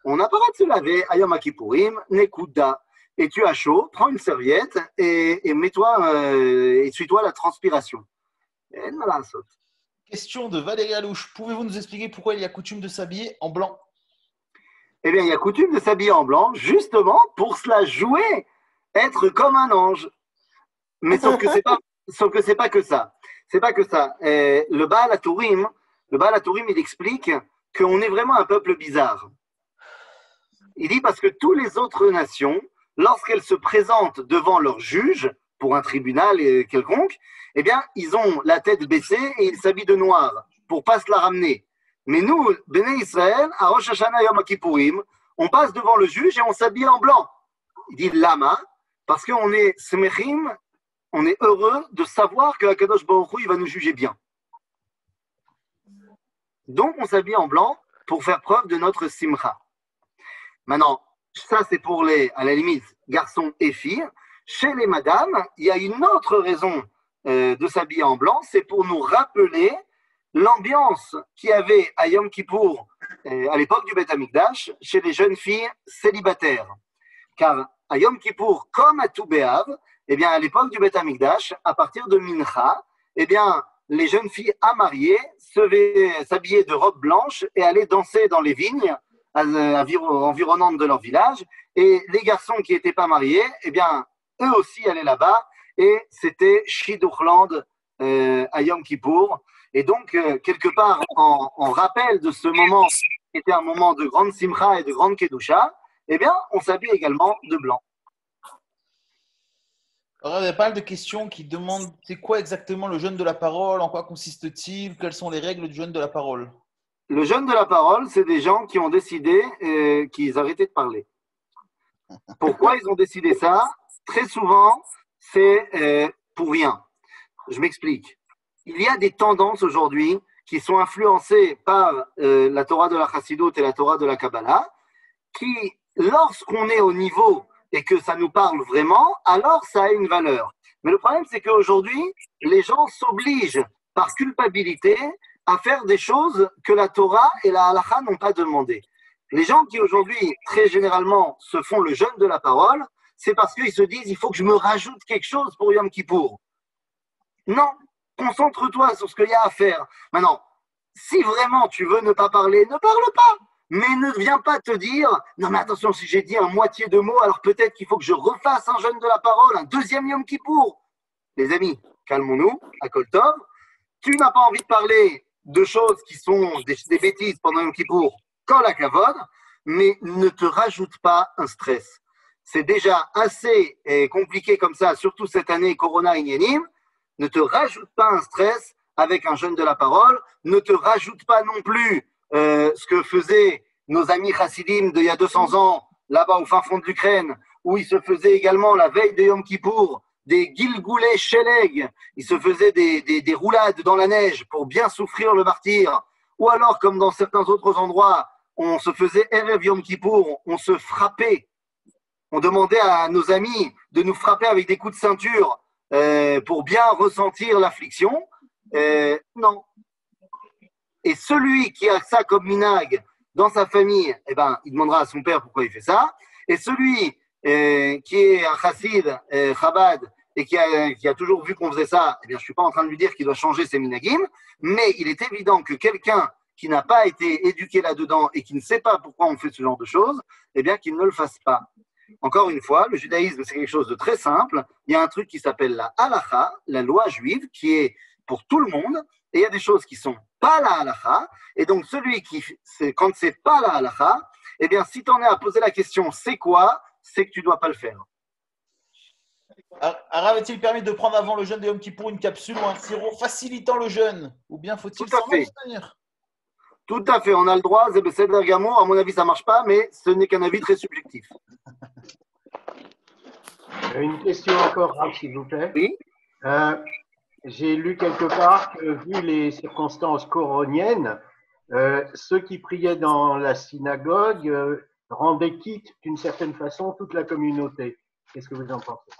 On n'a pas le droit de se laver, Ayom Kippourim, Nekuda. Et tu as chaud, prends une serviette et mets-toi, essuie-toi la transpiration. Question de Valérie Alouche. Pouvez-vous nous expliquer pourquoi il y a coutume de s'habiller en blanc? Eh bien, il y a coutume de s'habiller en blanc, justement, pour se la jouer, être comme un ange. Mais sauf que c'est pas que ça. C'est pas que ça. Le Baal HaTurim, il explique qu'on est vraiment un peuple bizarre. Il dit parce que toutes les autres nations, lorsqu'elles se présentent devant leur juge, pour un tribunal quelconque, eh bien, ils ont la tête baissée et ils s'habillent de noir pour pas se la ramener. Mais nous, Béné Israël, à Rosh Hashanah Yom Kippourim, on passe devant le juge et on s'habille en blanc. Il dit Lama, parce qu'on est smechim, on est heureux de savoir que Akadosh Baruch Hu, il va nous juger bien. Donc, on s'habille en blanc pour faire preuve de notre simcha. Maintenant, ça c'est pour les, à la limite, garçons et filles. Chez les madames, il y a une autre raison de s'habiller en blanc, c'est pour nous rappeler l'ambiance qu'il y avait à Yom Kippour, à l'époque du Beth Amikdash, chez les jeunes filles célibataires. Car à Yom Kippour, comme à Tou B'Av, eh bien, à l'époque du Beth Amikdash, à partir de Mincha, eh bien, les jeunes filles à marier s'habillaient de robes blanches et allaient danser dans les vignes environnantes de leur village. Et les garçons qui n'étaient pas mariés, eh bien, eux aussi allaient là-bas. Et c'était Shidduchland à Yom Kippour. Et donc, quelque part, en rappel de ce moment qui était un moment de grande simcha et de grande kedusha, eh bien, on s'habille également de blanc. Alors, il y a pas mal de questions qui demandent c'est quoi exactement le jeûne de la parole, en quoi consiste-t-il, quelles sont les règles du jeûne de la parole? Le jeûne de la parole, c'est des gens qui ont décidé qu'ils arrêtaient de parler. Pourquoi ils ont décidé ça? Très souvent, c'est pour rien. Je m'explique. Il y a des tendances aujourd'hui qui sont influencées par la Torah de la Chassidoute et la Torah de la Kabbalah, qui, lorsqu'on est au niveau et que ça nous parle vraiment, alors ça a une valeur. Mais le problème, c'est qu'aujourd'hui, les gens s'obligent par culpabilité à faire des choses que la Torah et la Halakha n'ont pas demandé. Les gens qui aujourd'hui, très généralement, se font le jeûne de la parole, c'est parce qu'ils se disent, il faut que je me rajoute quelque chose pour Yom Kippour. Non, concentre-toi sur ce qu'il y a à faire. Maintenant, si vraiment tu veux ne pas parler, ne parle pas. Mais ne viens pas te dire, non mais attention, si j'ai dit un moitié de mot, alors peut-être qu'il faut que je refasse un jeûne de la parole, un deuxième Yom Kippour. Les amis, calmons-nous, à Kol Tov. Tu n'as pas envie de parler de choses qui sont des bêtises pendant Yom Kippour, Kol HaKavod, mais ne te rajoute pas un stress. C'est déjà assez compliqué comme ça, surtout cette année Corona Inyanim. Ne te rajoute pas un stress avec un jeûne de la parole. Ne te rajoute pas non plus ce que faisaient nos amis chassidim d'il y a 200 ans, là-bas au fin fond de l'Ukraine, où ils se faisaient également la veille de Yom Kippour des gilgoulé sheleg, ils se faisaient des roulades dans la neige pour bien souffrir le martyre, ou alors comme dans certains autres endroits, on se faisait Erev Yom Kippour, on se frappait, on demandait à nos amis de nous frapper avec des coups de ceinture pour bien ressentir l'affliction. Non. Et celui qui a ça comme minag dans sa famille, eh ben, il demandera à son père pourquoi il fait ça. Et celui qui est un chassid, Chabad, et qui a toujours vu qu'on faisait ça, eh bien, je ne suis pas en train de lui dire qu'il doit changer ses minagim, mais il est évident que quelqu'un qui n'a pas été éduqué là-dedans et qui ne sait pas pourquoi on fait ce genre de choses, eh bien, qu'il ne le fasse pas. Encore une fois, le judaïsme, c'est quelque chose de très simple. Il y a un truc qui s'appelle la halacha, la loi juive, qui est pour tout le monde, et il y a des choses qui sont pas la halacha, et donc celui qui, quand c'est pas la halacha, eh bien, si tu en es à poser la question, c'est quoi, c'est que tu dois pas le faire. Arav, est-il permis de prendre avant le jeûne de Yom Kippour une capsule ou un sirop facilitant le jeûne? Ou bien faut-il s'en abstenir? Tout à fait, on a le droit, c'est Besséder Gamour. À mon avis, ça ne marche pas, mais ce n'est qu'un avis très subjectif. Une question encore, Rav, s'il vous plaît. Oui. J'ai lu quelque part que, vu les circonstances coroniennes, ceux qui priaient dans la synagogue rendaient quitte, d'une certaine façon, toute la communauté. Qu'est-ce que vous en pensez?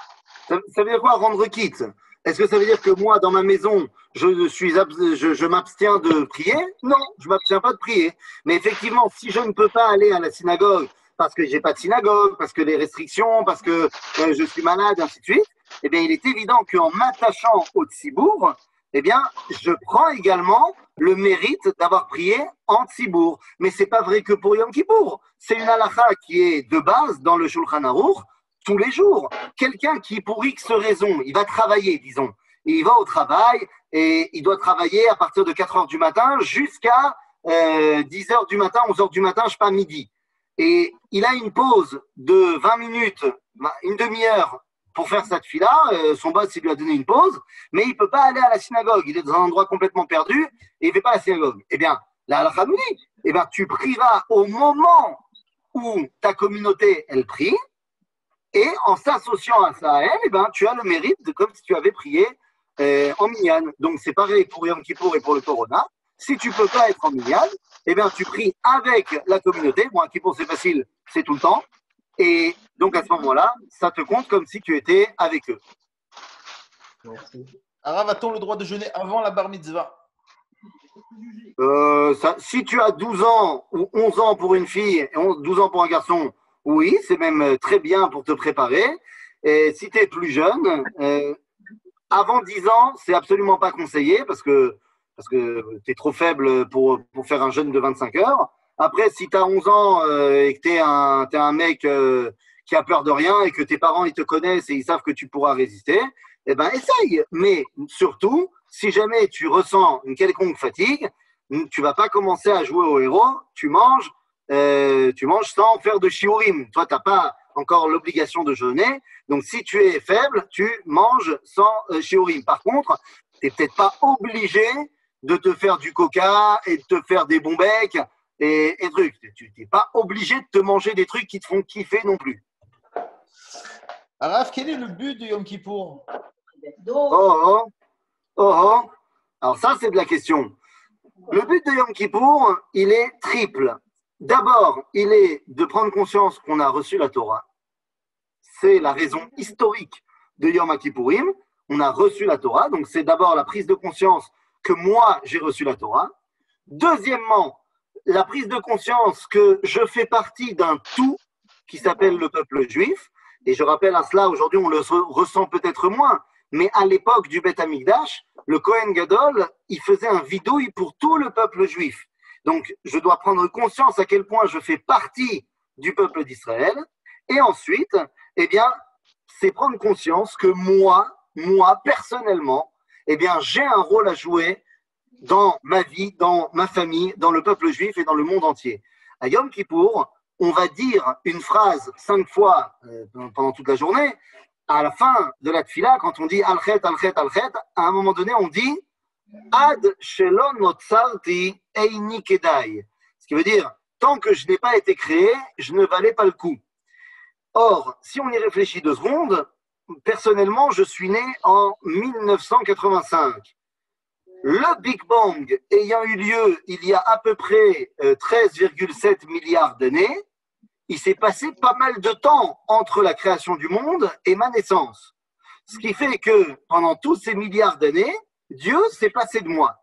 Ça veut dire quoi, rendre quitte? Est-ce que ça veut dire que moi, dans ma maison, je m'abstiens de prier? Non, je ne m'abstiens pas de prier. Mais effectivement, si je ne peux pas aller à la synagogue parce que je n'ai pas de synagogue, parce que les restrictions, parce que je suis malade, ainsi de suite, eh bien, il est évident qu'en m'attachant au Tzibour, eh bien, je prends également le mérite d'avoir prié en Tzibour. Mais ce n'est pas vrai que pour Yom Kippour. C'est une halakha qui est de base dans le Shulchan Aruch, tous les jours. Quelqu'un qui, pour X raison, il va travailler, disons, et il va au travail, et il doit travailler à partir de 4 heures du matin jusqu'à 10 heures du matin, 11 heures du matin, je sais pas, midi. Et il a une pause de 20 minutes, une demi-heure pour faire cette fila. Son boss, il lui a donné une pause, mais il ne peut pas aller à la synagogue. Il est dans un endroit complètement perdu et il ne fait pas la synagogue. Eh bien, la halakha nous dit, eh bien, tu prieras au moment où ta communauté, elle prie. Et en s'associant à ça à elle, eh ben, tu as le mérite de comme si tu avais prié en minyan. Donc c'est pareil pour Yom Kippour et pour le Corona. Si tu ne peux pas être en minyan, eh ben, tu pries avec la communauté. Bon, à Kippour c'est facile, c'est tout le temps. Et donc à ce moment-là, ça te compte comme si tu étais avec eux. Merci. Arav, a-t-on le droit de jeûner avant la bar mitzvah? Si tu as 12 ans ou 11 ans pour une fille et 12 ans pour un garçon, oui, c'est même très bien pour te préparer. Et si tu es plus jeune, avant 10 ans, c'est absolument pas conseillé parce que tu es trop faible pour faire un jeûne de 25 heures. Après, si tu as 11 ans et que tu es un mec qui a peur de rien et que tes parents ils te connaissent et ils savent que tu pourras résister, eh ben essaye. Mais surtout, si jamais tu ressens une quelconque fatigue, tu vas pas commencer à jouer au héros, tu manges sans faire de shiurim. Toi, tu n'as pas encore l'obligation de jeûner. Donc, si tu es faible, tu manges sans shiurim. Par contre, tu n'es peut-être pas obligé de te faire du coca et de te faire des bons becs et trucs. Tu n'es pas obligé de te manger des trucs qui te font kiffer non plus. Arav, quel est le but de Yom Kippour? Alors ça, c'est de la question. Le but de Yom Kippour, il est triple. D'abord, il est de prendre conscience qu'on a reçu la Torah. C'est la raison historique de Yom Kippourim. On a reçu la Torah, donc c'est d'abord la prise de conscience que moi, j'ai reçu la Torah. Deuxièmement, la prise de conscience que je fais partie d'un tout qui s'appelle le peuple juif. Et je rappelle à cela, aujourd'hui, on le ressent peut-être moins, mais à l'époque du Beth Amikdash, le Kohen Gadol, il faisait un vidouille pour tout le peuple juif. Donc, je dois prendre conscience à quel point je fais partie du peuple d'Israël. Et ensuite, eh bien, c'est prendre conscience que moi, personnellement, eh bien, j'ai un rôle à jouer dans ma vie, dans ma famille, dans le peuple juif et dans le monde entier. À Yom Kippour, on va dire une phrase 5 fois pendant toute la journée. À la fin de la tfila, quand on dit Al-Chet, Al-Chet, Al-Chet, à un moment donné, on dit Ad shelon notzarti eini kedai. Ce qui veut dire, tant que je n'ai pas été créé, je ne valais pas le coup. Or, si on y réfléchit 2 secondes, personnellement, je suis né en 1985. Le Big Bang ayant eu lieu il y a à peu près 13,7 milliards d'années, il s'est passé pas mal de temps entre la création du monde et ma naissance. Ce qui fait que pendant tous ces milliards d'années, Dieu s'est passé de moi.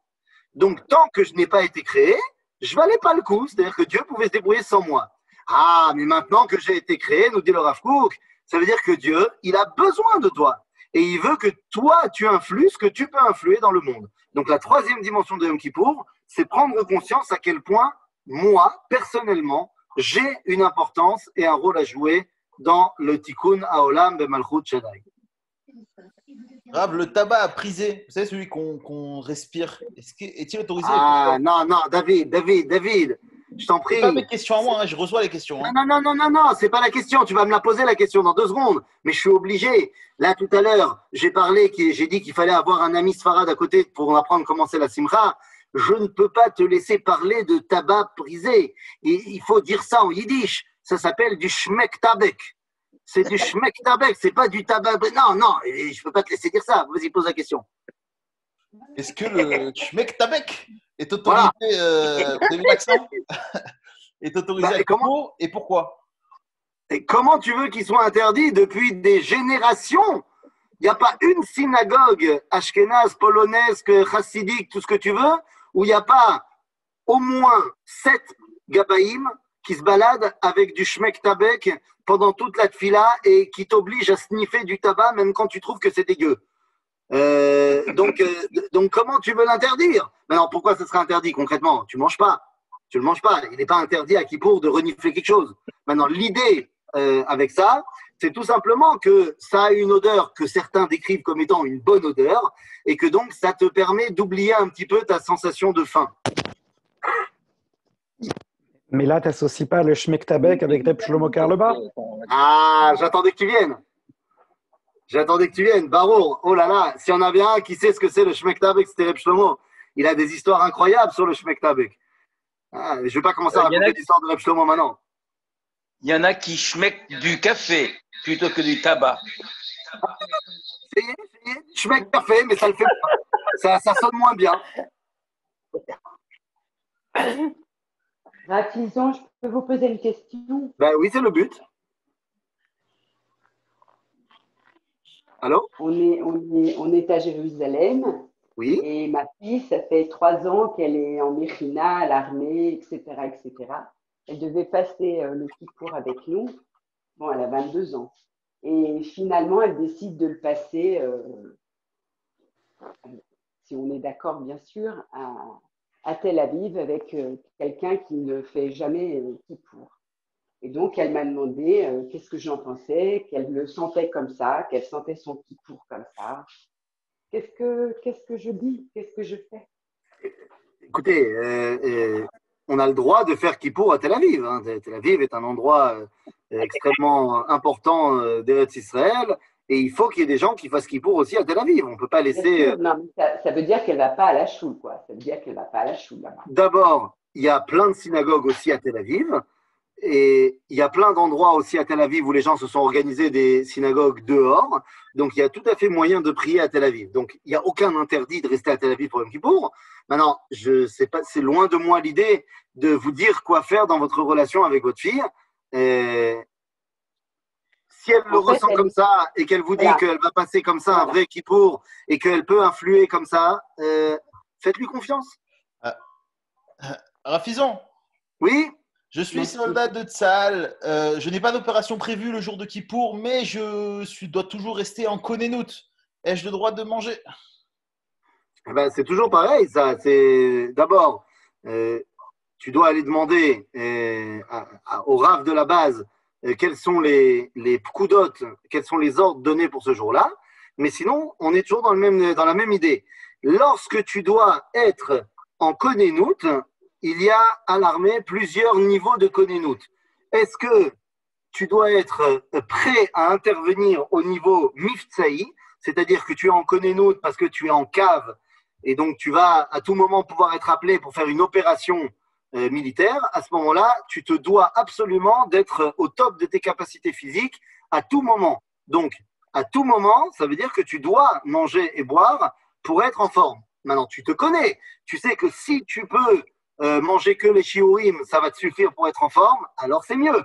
Donc, tant que je n'ai pas été créé, je valais pas le coup. C'est-à-dire que Dieu pouvait se débrouiller sans moi. Ah, mais maintenant que j'ai été créé, nous dit le Rav Kook, ça veut dire que Dieu, il a besoin de toi. Et il veut que toi, tu influes ce que tu peux influer dans le monde. Donc, la 3e dimension de Yom Kippour, c'est prendre conscience à quel point, moi, personnellement, j'ai une importance et un rôle à jouer dans le Tikkun Haolam Bemalchut Shaddai. Rav, le tabac à priser, vous savez, celui qu'on respire, est-il autorisé? Ah, non, David, je t'en prie. C'est pas mes questions à moi, hein, je reçois les questions. Hein. Non, c'est pas la question. Tu vas me la poser la question dans 2 secondes. Mais je suis obligé. Là, tout à l'heure, j'ai dit qu'il fallait avoir un ami sfarad à côté pour apprendre comment c'est la simcha. Je ne peux pas te laisser parler de tabac prisé. Et il faut dire ça en yiddish. Ça s'appelle du shmek tabek. C'est du shmek tabek, c'est pas du tabac. Non, je peux pas te laisser dire ça. Vas-y, pose la question. Est-ce que le shmek tabek est autorisé, vous avez vu l'accent est autorisé à Kippour et pourquoi? Et comment tu veux qu'il soit interdit depuis des générations? Il n'y a pas une synagogue ashkénaze, polonaise, chassidique, tout ce que tu veux, où il n'y a pas au moins 7 gabaïm qui se baladent avec du shmek tabek pendant toute la tfila et qui t'obligent à sniffer du tabac même quand tu trouves que c'est dégueu. Donc comment tu veux l'interdire? Maintenant, pourquoi ce serait interdit concrètement? Tu manges pas. Tu le manges pas. Il n'est pas interdit à Kippour de renifler quelque chose. Maintenant, l'idée avec ça, c'est tout simplement que ça a une odeur que certains décrivent comme étant une bonne odeur et que donc ça te permet d'oublier un petit peu ta sensation de faim. Mais là, tu n'associes pas le Shmek Tabek avec Reb Shlomo Karleba? Ah, j'attendais que tu viennes. Barour, oh là là, s'il y en avait un qui sait ce que c'est le Shmek Tabek, c'était Reb Shlomo. Il a des histoires incroyables sur le Shmek Tabek. Ah, je ne vais pas commencer à raconter l'histoire de Reb Shlomo maintenant. Il y en a qui schmeck du café plutôt que du tabac. Schmeck café, mais ça le fait pas. Ça sonne moins bien. Rapidement, je peux vous poser une question? Ben oui, c'est le but. Allô? On est à Jérusalem. Oui. Et ma fille, ça fait 3 ans qu'elle est en Mechina, à l'armée, etc., etc. Elle devait passer le Kippour avec nous. Bon, elle a 22 ans. Et finalement, elle décide de le passer, si on est d'accord, bien sûr, à Tel Aviv avec quelqu'un qui ne fait jamais Kippour. Et donc, elle m'a demandé qu'est-ce que j'en pensais, qu'elle le sentait comme ça, qu'elle sentait son Kippour comme ça. Qu'est-ce que je dis? Qu'est-ce que je fais? Écoutez, on a le droit de faire Kippour à Tel Aviv. Hein. Tel Aviv est un endroit extrêmement important d'Eretz Israël et il faut qu'il y ait des gens qui fassent Kippour aussi à Tel Aviv. On ne peut pas laisser… Non, mais ça veut dire qu'elle ne va pas à la choule, quoi. Ça veut dire qu'elle ne va pas à la choule là-bas. D'abord, il y a plein de synagogues aussi à Tel Aviv et il y a plein d'endroits aussi à Tel Aviv où les gens se sont organisés des synagogues dehors. Donc, il y a tout à fait moyen de prier à Tel Aviv. Donc, il n'y a aucun interdit de rester à Tel Aviv pour Yom Kippour. Maintenant, je sais pas, c'est loin de moi l'idée de vous dire quoi faire dans votre relation avec votre fille. Si elle le ressent comme ça et qu'elle vous dit qu'elle va passer comme ça un vrai Kippour et qu'elle peut influer comme ça, faites-lui confiance. Rafizon. Oui. Je suis soldat de Tsahal. Je n'ai pas d'opération prévue le jour de Kippour, mais dois toujours rester en Konenout. Ai-je le droit de manger? Eh ben, c'est toujours pareil, ça. C'est d'abord, tu dois aller demander au Rav de la base quels sont les pkudot, quels sont les ordres donnés pour ce jour-là. Mais sinon, on est toujours dans la même idée. Lorsque tu dois être en Konenout, il y a à l'armée plusieurs niveaux de Konenout. Est-ce que tu dois être prêt à intervenir au niveau Miftsai, c'est-à-dire que tu es en Konenout parce que tu es en cave et donc tu vas à tout moment pouvoir être appelé pour faire une opération militaire. À ce moment-là, tu te dois absolument d'être au top de tes capacités physiques à tout moment. Donc, à tout moment, ça veut dire que tu dois manger et boire pour être en forme. Maintenant, tu te connais. Tu sais que si tu peux manger que les shiurim, ça va te suffire pour être en forme, alors c'est mieux.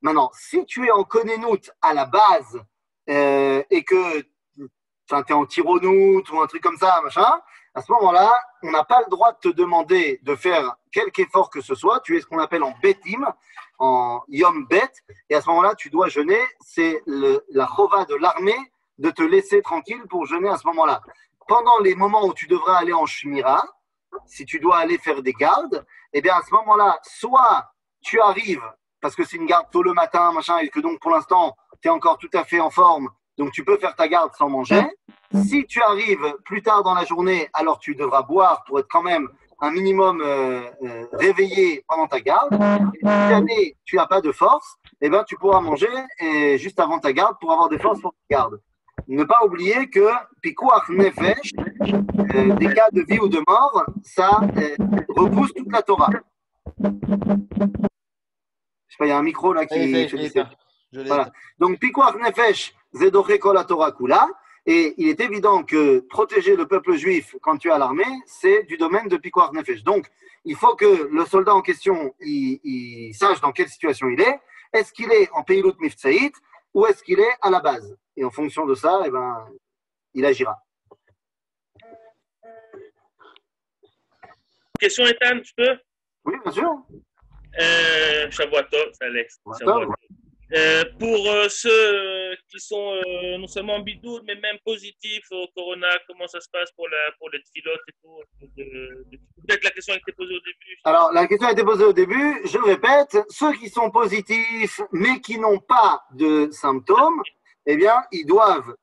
Maintenant, si tu es en Konenout à la base et que tu es en Tironout ou un truc comme ça, machin, à ce moment-là, on n'a pas le droit de te demander de faire quelque effort que ce soit. Tu es ce qu'on appelle en betim, en yom bet, et à ce moment-là, tu dois jeûner. C'est la chova de l'armée de te laisser tranquille pour jeûner à ce moment-là. Pendant les moments où tu devras aller en shmira, si tu dois aller faire des gardes, eh bien à ce moment-là, soit tu arrives, parce que c'est une garde tôt le matin, machin, et que donc pour l'instant, tu es encore tout à fait en forme, donc tu peux faire ta garde sans manger. Si tu arrives plus tard dans la journée, alors tu devras boire pour être quand même un minimum réveillé pendant ta garde. Et si jamais tu n'as pas de force, eh ben, tu pourras manger juste avant ta garde pour avoir des forces pour ta garde. Ne pas oublier que Pikuach Nefesh, des cas de vie ou de mort, ça repousse toute la Torah. Je sais pas, il y a un micro là qui fait voilà. Donc Pikuach Nefesh, Zedoche Kol la Torah Kula. Et il est évident que protéger le peuple juif quand tu es à l'armée, c'est du domaine de Pikuach Nefesh. Donc, il faut que le soldat en question il sache dans quelle situation il est. Est-ce qu'il est en Peilut Miftsaït ou est-ce qu'il est à la base? Et en fonction de ça, eh ben, il agira. Question, Ethan, tu peux? Oui, bien sûr. Shavuot, Alex. Pour ceux qui sont non seulement en bidoud, mais même positifs au corona, comment ça se passe pour les tfilotes et tout? Peut-être la question a été posée au début. Alors, la question a été posée au début. Je répète, ceux qui sont positifs, mais qui n'ont pas de symptômes, eh bien, ils doivent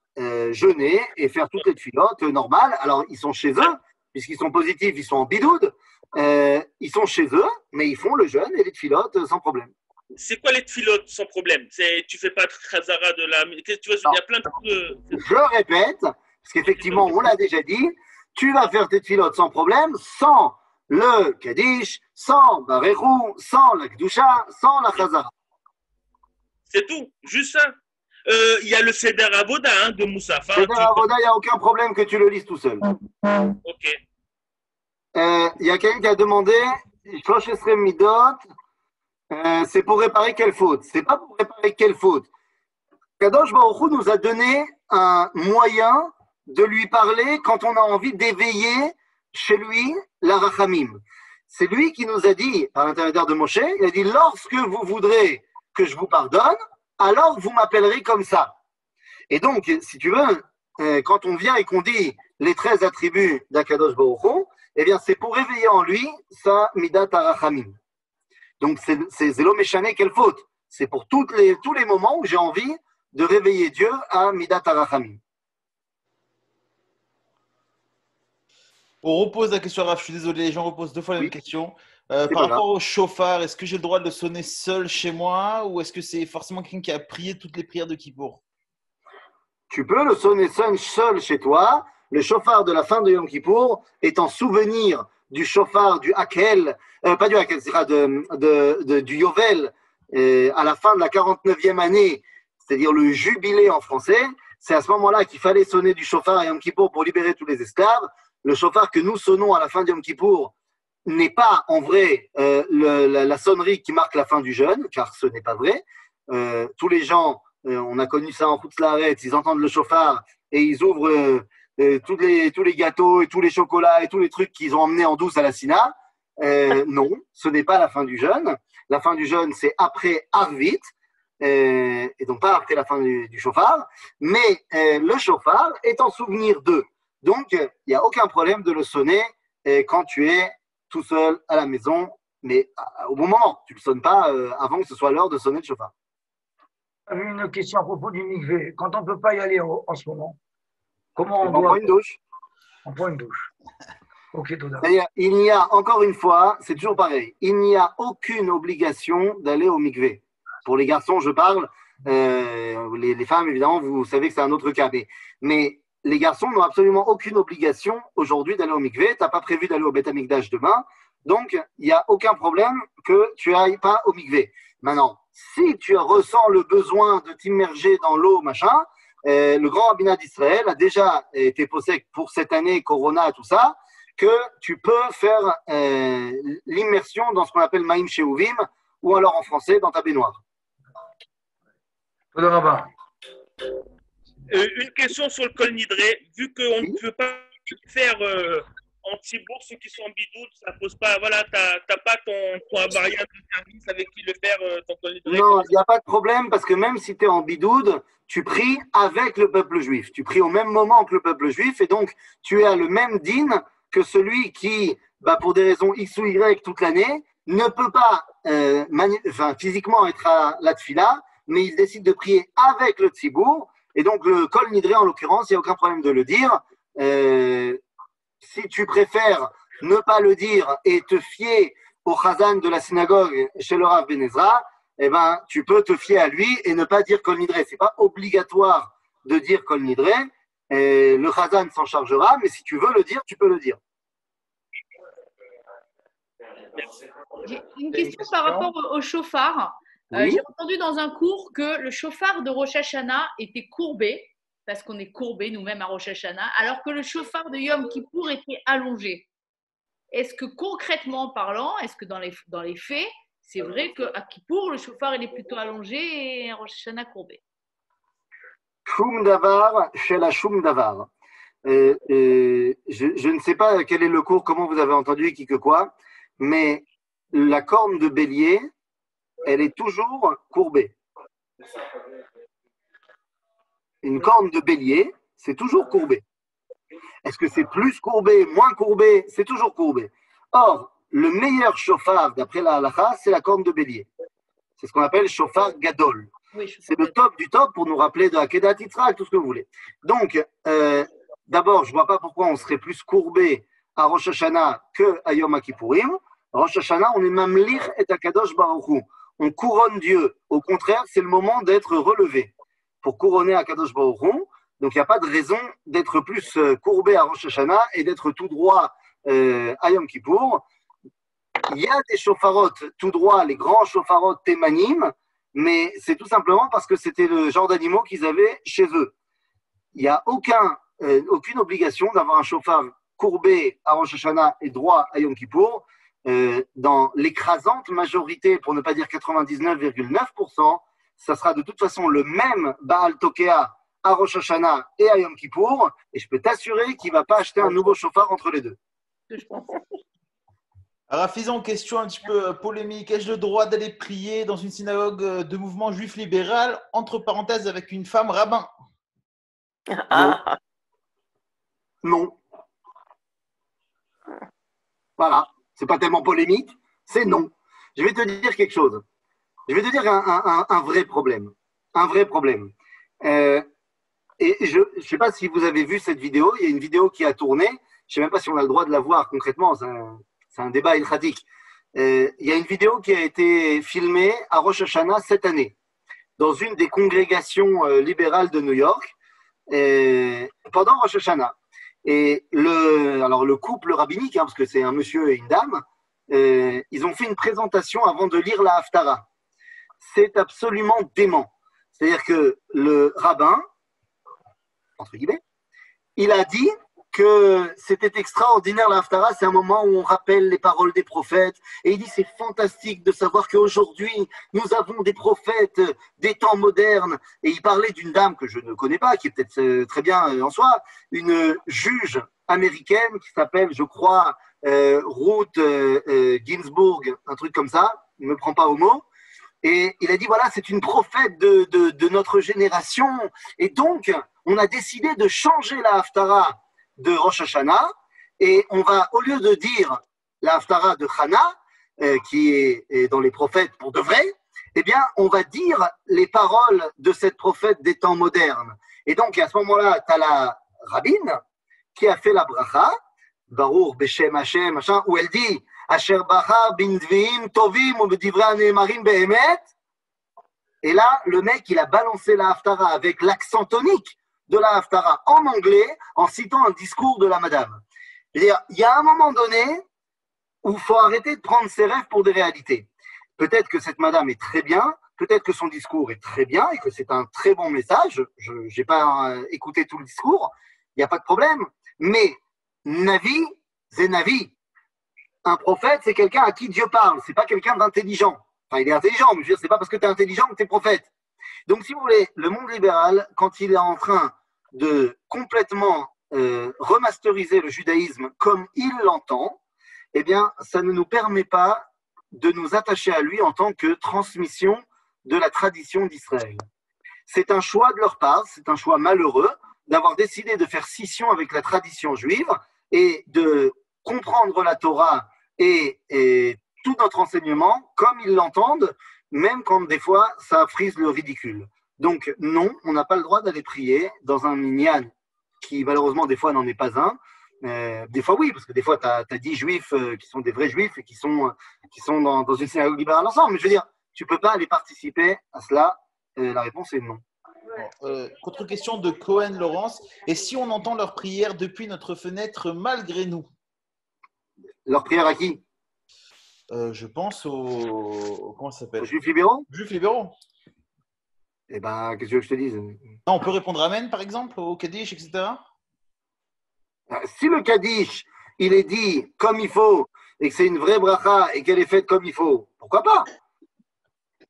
jeûner et faire toutes les tfilotes normales. Alors, ils sont chez eux, puisqu'ils sont positifs, ils sont en bidoud. Ils sont chez eux, mais ils font le jeûne et les tfilotes sans problème. C'est quoi les tfilotes sans problème? Tu fais pas de khazara de la... Tu vois, il y a plein de... Je répète, parce qu'effectivement, on l'a déjà dit, tu vas faire tes tfilotes sans problème, sans le Kaddish, sans Barechou, sans la Kdusha, sans la khazara. C'est tout, juste ça. Il y a le Seder Avoda de Moussafa. Seder Avoda, il n'y a aucun problème que tu le lises tout seul. Ok. Il y a quelqu'un qui a demandé, Shosh Esrei Midot, c'est pour réparer quelle faute? C'est pas pour réparer quelle faute. Kadosh Baruch Hu nous a donné un moyen de lui parler quand on a envie d'éveiller chez lui la Rachamim. C'est lui qui nous a dit, par l'intermédiaire de Moshe, il a dit, lorsque vous voudrez que je vous pardonne, alors vous m'appellerez comme ça. Et donc, si tu veux, quand on vient et qu'on dit les 13 attributs d'Akadosh Baruch Hu, eh bien, c'est pour réveiller en lui sa Midat HaRachamim. Donc, c'est Zélo Méchané, quelle faute? C'est pour tous les moments où j'ai envie de réveiller Dieu à Midat HaRachamim. On repose la question à Raph, je suis désolé, les gens reposent deux fois la même question. Par rapport au chauffard, est-ce que j'ai le droit de le sonner seul chez moi ou est-ce que c'est forcément quelqu'un qui a prié toutes les prières de Kippour? Tu peux le sonner seul chez toi. Le chauffard de la fin de Yom Kippour est en souvenir du chauffard du Hakel, pas du Hakel, du Yovel, à la fin de la 49e année, c'est-à-dire le jubilé en français. C'est à ce moment-là qu'il fallait sonner du chauffard à Yom Kippour pour libérer tous les esclaves. Le chauffard que nous sonnons à la fin de Yom Kippour n'est pas en vrai la sonnerie qui marque la fin du jeûne, car ce n'est pas vrai. Tous les gens, on a connu ça en Chutz La'aretz, ils entendent le chauffard et ils ouvrent tous les gâteaux et tous les chocolats et tous les trucs qu'ils ont emmenés en douce à la Sina. Non, ce n'est pas la fin du jeûne. La fin du jeûne, c'est après Arvit, et donc pas après la fin du chauffard. Mais le chauffard est en souvenir d'eux. Donc, il n'y a aucun problème de le sonner quand tu es tout seul à la maison mais au bon moment. Tu ne le sonnes pas avant que ce soit l'heure de sonner le chauffard. J'ai une question à propos du mikvé. Quand on ne peut pas y aller en ce moment, comment on On doit… prend une douche. On prend une douche. Ok, Toda. C'est-à-dire, il n'y a, encore une fois, c'est toujours pareil, il n'y a aucune obligation d'aller au mikvé. Pour les garçons, je parle, les femmes, évidemment, vous savez que c'est un autre cas. Mais les garçons n'ont absolument aucune obligation aujourd'hui d'aller au mikvé. Tu n'as pas prévu d'aller au Beth Amikdash demain. Donc, il n'y a aucun problème que tu n'ailles pas au mikvé. Maintenant, si tu ressens le besoin de t'immerger dans l'eau, machin, le grand rabbinat d'Israël a déjà été posé pour cette année, Corona, tout ça, que tu peux faire l'immersion dans ce qu'on appelle Maïm Sheuvim, ou alors en français, dans ta baignoire. Une question sur le col nidré. Vu qu'on ne peut pas faire en Tzibourg, ceux qui sont en bidoute, ça pose pas. Voilà, t'as pas ton avariat de service avec qui le faire, ton col nidré. Non, il n'y a pas de problème parce que même si tu es en bidoude, tu pries avec le peuple juif. Tu pries au même moment que le peuple juif et donc tu as le même din que celui qui, pour des raisons X ou Y toute l'année, ne peut pas physiquement être à la tfila, mais il décide de prier avec le tzibour. Et donc, le kol nidré, en l'occurrence, il n'y a aucun problème de le dire. Si tu préfères ne pas le dire et te fier au chazan de la synagogue chez le Rav Ben Ezra, eh ben, tu peux te fier à lui et ne pas dire kol nidré. Ce n'est pas obligatoire de dire kol nidré. Le chazan s'en chargera, mais si tu veux le dire, tu peux le dire. J'ai une question par rapport au chauffard. Oui. J'ai entendu dans un cours que le chauffard de Rosh Hashanah était courbé, parce qu'on est courbé nous-mêmes à Rosh Hashanah, alors que le chauffard de Yom Kippour était allongé. Est-ce que concrètement parlant, est-ce que dans les faits, c'est vrai qu'à Kippour, le chauffard il est plutôt allongé et à Rosh Hashanah courbé? Shum davar chez la shum davar. Je ne sais pas quel est le cours, comment vous avez entendu, qui que quoi, mais la corne de bélier, elle est toujours courbée. Une corne de bélier, c'est toujours courbé. Est-ce que c'est plus courbé, moins courbé? C'est toujours courbé. Or, le meilleur chauffard, d'après la halakha, c'est la corne de bélier. C'est ce qu'on appelle chauffard gadol. Oui, c'est le top du top pour nous rappeler de Akedat Yitzhak, tout ce que vous voulez. Donc, d'abord, je ne vois pas pourquoi on serait plus courbé à Rosh Hashanah qu'à Yom Kippourim. Rosh Hashanah, on est mamlich et akadosh baruch Hu. On couronne Dieu. Au contraire, c'est le moment d'être relevé pour couronner Akadosh Baruch Hu. Donc, il n'y a pas de raison d'être plus courbé à Rosh Hashanah et d'être tout droit à Yom Kippour. Il y a des chauffarot tout droit, les grands chauffarot témanim, mais c'est tout simplement parce que c'était le genre d'animaux qu'ils avaient chez eux. Il n'y a aucune obligation d'avoir un chauffard courbé à Rosh Hashanah et droit à Yom Kippour. Dans l'écrasante majorité, pour ne pas dire 99,9%, ça sera de toute façon le même Baal Tokea à Rosh Hashanah et à Yom Kippour, et je peux t'assurer qu'il ne va pas acheter un nouveau chauffard entre les deux. Alors, faisons une question un petit peu polémique. Ai-je le droit d'aller prier dans une synagogue de mouvement juif libéral, entre parenthèses, avec une femme rabbin? Non. Voilà. C'est pas tellement polémique, c'est non. Je vais te dire quelque chose. Je vais te dire un vrai problème. Un vrai problème. Et je ne sais pas si vous avez vu cette vidéo. Il y a une vidéo qui a tourné. Je ne sais même pas si on a le droit de la voir concrètement. C'est un débat ilchatique. Il y a une vidéo qui a été filmée à Rosh Hashanah cette année, dans une des congrégations libérales de New York, pendant Rosh Hashanah. Et le couple rabbinique, parce que c'est un monsieur et une dame, ils ont fait une présentation avant de lire la Haftara. C'est absolument dément. C'est-à-dire que le rabbin, entre guillemets, il a dit que c'était extraordinaire la Haftara, c'est un moment où on rappelle les paroles des prophètes, et il dit c'est fantastique de savoir qu'aujourd'hui nous avons des prophètes des temps modernes, et il parlait d'une dame que je ne connais pas, qui est peut-être très bien en soi, une juge américaine qui s'appelle, je crois, Ruth Ginsburg, un truc comme ça, il ne me prend pas au mot, et il a dit voilà, c'est une prophète de notre génération, et donc on a décidé de changer la Haftara de Rosh Hashanah, et on va, au lieu de dire la Haftara de Chana, qui est dans les prophètes pour de vrai, eh bien, on va dire les paroles de cette prophète des temps modernes. Et donc, à ce moment-là, tu as la rabbine qui a fait la bracha, Baruch Beshem Hashem, machin, où elle dit Asher Bachar bin Dviim Tovim ou B'divrei Anemarim Behemet. Et là, le mec, il a balancé la Haftara avec l'accent tonique de la Haftara en anglais en citant un discours de la madame. C'est-à-dire, il y a un moment donné où il faut arrêter de prendre ses rêves pour des réalités. Peut-être que cette madame est très bien, peut-être que son discours est très bien et que c'est un très bon message. Je n'ai pas écouté tout le discours, il n'y a pas de problème. Mais Navi, c'est Navi. Un prophète, c'est quelqu'un à qui Dieu parle, c'est pas quelqu'un d'intelligent. Enfin, il est intelligent, mais je veux dire, c'est pas parce que tu es intelligent que tu es prophète. Donc, si vous voulez, le monde libéral, quand il est en train de complètement remasteriser le judaïsme comme il l'entend, eh bien, ça ne nous permet pas de nous attacher à lui en tant que transmission de la tradition d'Israël. C'est un choix de leur part, c'est un choix malheureux d'avoir décidé de faire scission avec la tradition juive et de comprendre la Torah et tout notre enseignement comme ils l'entendent, même quand des fois ça frise le ridicule. Donc non, on n'a pas le droit d'aller prier dans un minyan qui malheureusement des fois n'en est pas un. Des fois oui, parce que des fois tu as 10 juifs qui sont des vrais juifs et qui sont dans une synagogue libérale ensemble. Mais je veux dire, tu ne peux pas aller participer à cela. La réponse est non. Contre-question de Cohen Laurence. Et si on entend leurs prières depuis notre fenêtre malgré nous? Leurs prières à qui? Je pense aux… Comment ça s'appelle? Aux juifs libéraux? Juifs libéraux. Eh ben, qu'est-ce que je te dise? Non, on peut répondre Amen, par exemple, au Kaddish, etc. Si le Kaddish, il est dit comme il faut, et que c'est une vraie bracha, et qu'elle est faite comme il faut, pourquoi pas?